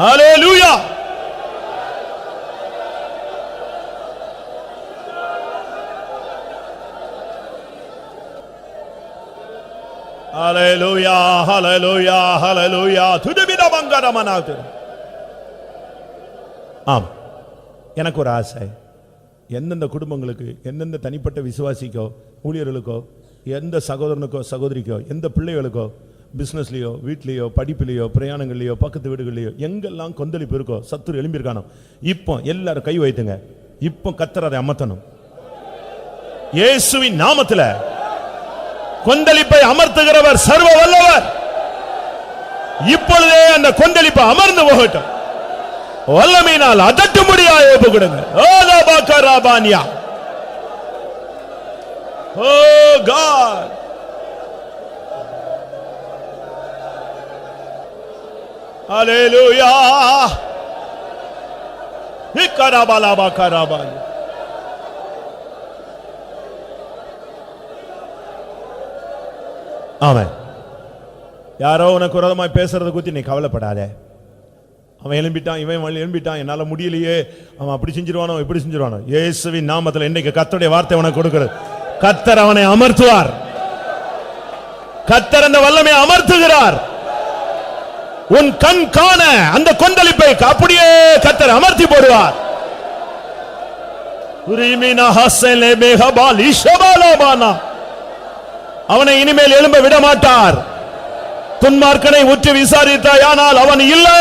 Speaker 1: ஹல்லேலூயா. ஹல்லேலூயா. ஹல்லேலூயா. ஹல்லேலூயா. துதிபித மங்கரமனாது. ஆம், எனக்கு ஒரு ஆசை, எந்தெந்த குடும்பங்களுக்கு, எந்தெந்த தனிப்பட்ட விசுவாசிக்கோ, ஊழியர்களுக்கோ, எந்த சகோதரனுக்கோ சகோதரிக்கோ, எந்த பிள்ளைகளுக்கோ, பிசினஸ்லயோ, வீட்லயோ, படிப்பிலையோ, பிரயாணங்கள்லயோ, பக்கத்து வீடுகள்லயோ எங்கெல்லாம் கொந்தளிப்பு இருக்கோ, சத்துரு எழும்பியிருக்கானோ, இப்போ எல்லாரும் கை வைத்துங்க. இப்போ கர்த்தர் அதை அமர்த்தணும். இயேசுவின் நாமத்தில் கொந்தளிப்பை அமர்த்துகிறவர் சர்வ வல்லவர். இப்பொழுதே அந்த கொந்தளிப்பை அமர்ந்து போகட்டும். வல்லமையினால் அதட்டும்படியாக ஒப்புக்கொடுங்க. Oh God. Hallelujah. Ikarabalaba karabal. ஆமென். யாரோ உனக்கு விரோதமாய் பேசுறத குறித்து நீ கவலைப்படாதே. அவன் எழும்பிட்டான், இவன் எழும்பிட்டான், என்னால முடியலையே, அவன் அப்படி செஞ்சிருவானோ இப்படி செஞ்சிருவானோ. இயேசுவின் நாமத்தில் இன்னைக்கு கர்த்தருடைய வார்த்தை உனக்கு கொடுக்கிறது. கர்த்தர் அவனை அமர்த்துவார். கர்த்தர் அந்த வல்லமை அமர்த்துகிறார். உன் கண் காண அந்த கொந்தளிப்பை அப்படியே கர்த்தர் அமர்த்தி போடுவார். அவனை இனிமேல் எழும்ப விட மாட்டார். துன்மார்க்கனை உற்று விசாரித்தாயானால் அவன் இல்லை.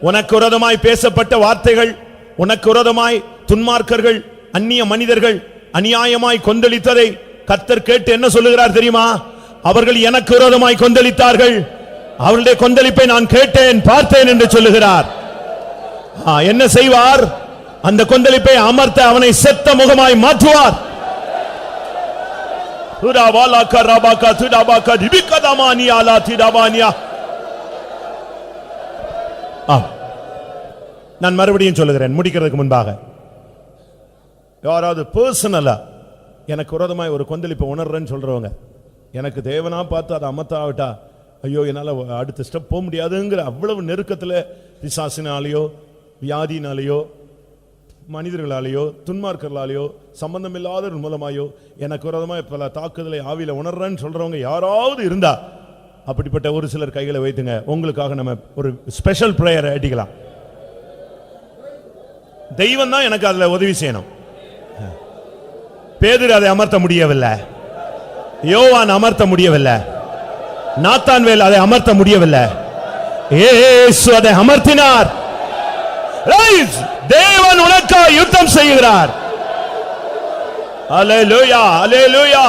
Speaker 1: உனக்கு விரோதமாய் பேசப்பட்ட வார்த்தைகள், உனக்கு விரோதமாய் துன்மார்க்கர்கள், அந்நிய மனிதர்கள் அநியாயமாய் கொந்தளித்ததை கர்த்தர் கேட்டு என்ன சொல்லுகிறார் தெரியுமா? அவர்கள் எனக்கு விரோதமாய் கொந்தளித்தார்கள், அவருடைய கொந்தளிப்பை நான் கேட்டேன், பார்த்தேன் என்று சொல்லுகிறார். என்ன செய்வார்? அந்த கொந்தளிப்பை அமர்த்த அவனை செத்த முகமாய் மாற்றுவார். நான் மறுபடியும் சொல்லுகிறேன் முடிக்கிறதுக்கு முன்பாக, யாராவது பர்சனலா எனக்கு விரோதமாய் ஒரு கொந்தளிப்பை உணர்றேன்னு சொல்றவங்க, எனக்கு தேவனா பார்த்து அதை அமர்த்தாவிட்டா ஐயோ என்னால அடுத்த ஸ்டெப் போக முடியாதுங்கிற அவ்வளவு நெருக்கத்தில் பிசாசினாலேயோ வியாதினாலேயோ மனிதர்களாலேயோ துன்மார்க்கர்களாலேயோ சம்பந்தம் இல்லாத மூலமாயோ எனக்கு விரோதமாய் பல தாக்குதலை ஆவியில உணர்றேன்னு சொல்றவங்க யாராவது இருந்தா அப்படிப்பட்ட ஒரு சிலர் கைகளை வைத்துங்க. உங்களுக்காக நம்ம ஒரு ஸ்பெஷல் பிரேயர் அடிக்கலாம். தெய்வம் தான் எனக்கு அதுல உதவி செய்யணும். பேதுரு அதை அமர்த்த முடியவில்லை, யோவான் அமர்த்த முடியவில்லை, நாத்தான்வேல் அதை அமர்த்த முடியவில்லை, இயேசு அதை அமர்த்தினார். தேவன் உனக்காக யுத்தம் செய்கிறார். அல்லேலூயா, அல்லேலூயா,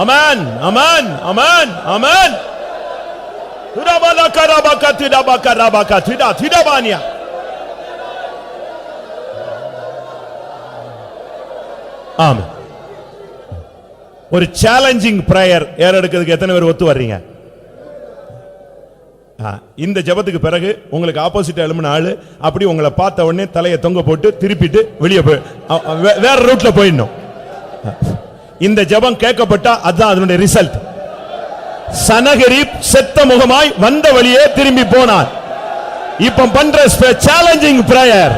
Speaker 1: ஆமென், ஆமென், ஆமென், ஆமென். துரபலகரபக திடபகரபக திட திடபானியா. ஆமென். ஒரு சேலஞ்சிங் பிரேயர் ஏறெடுக்கிறதுக்கு எத்தனை பேர் ஒத்து வர்றீங்க? இந்த ஜெபத்துக்கு பிறகு உங்களுக்கு ஆப்போசிட் எழும்பின ஆளு அப்படி உங்களை பார்த்த உடனே தலையை தொங்க போட்டு திருப்பிட்டு வெளியே போய் வேற ரூட்ல போயிடணும். இந்த ஜெபம் கேட்கப்பட்டா அதுதான் அதனுடைய ரிசல்ட். சனகரிப் செத்த முகமாய் வந்த வழியே திரும்பி போனான். இப்ப பண்ற சேலஞ்சிங் பிரேயர்.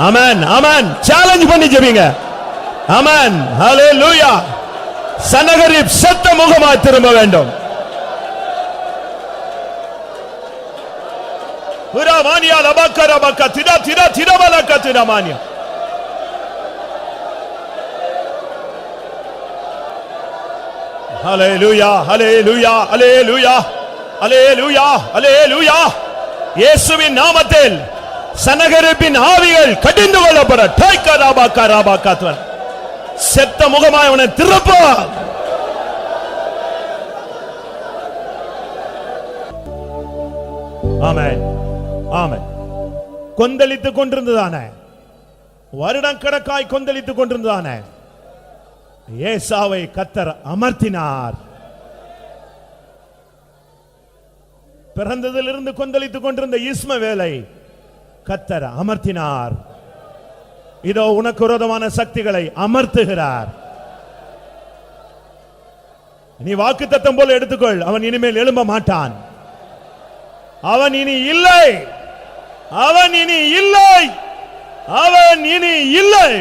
Speaker 1: ஆமென், ஆமென். சேலஞ்ச் பண்ணி ஜெபிங்க. ஆமென், ஹல்லேலூயா. சனகரிப் செத்த முகமாய் திரும்ப வேண்டும். உரமானியா லபக்கரபக்க திட திட திடபலக்க திடமானியா. ஹல்லேலூயா, ஹல்லேலூயா, ஹல்லேலூயா, ஹல்லேலூயா, ஹல்லேலூயா. இயேசுவின் நாமத்தில் சனகரிப்பின் ஆவிகள் கடிந்து கொள்ளப்பட டைக்கரபக்கரபக்கத்வன் செத்த முகமாய் அவனை திருப்ப. ஆமென், ஆமென். கொந்தளித்துக் கொண்டிருந்ததானே, வருடக்கணக்காய் கொந்தளித்துக் கொண்டிருந்ததானே ஏசாவை கர்த்தர் அமர்த்தினார். பிறந்ததிலிருந்து கொந்தளித்துக் கொண்டிருந்த இஸ்மவேலை கர்த்தர் அமர்த்தினார். இதோ உனக்கு விரோதமான சக்திகளை அமர்த்துகிறார். நீ வாக்குத்தத்தம் போல எடுத்துக்கொள். அவன் இனிமேல் எழும்ப மாட்டான். அவன் இனி இல்லை, அவன் இனி இல்லை, அவன் இனி இல்லை.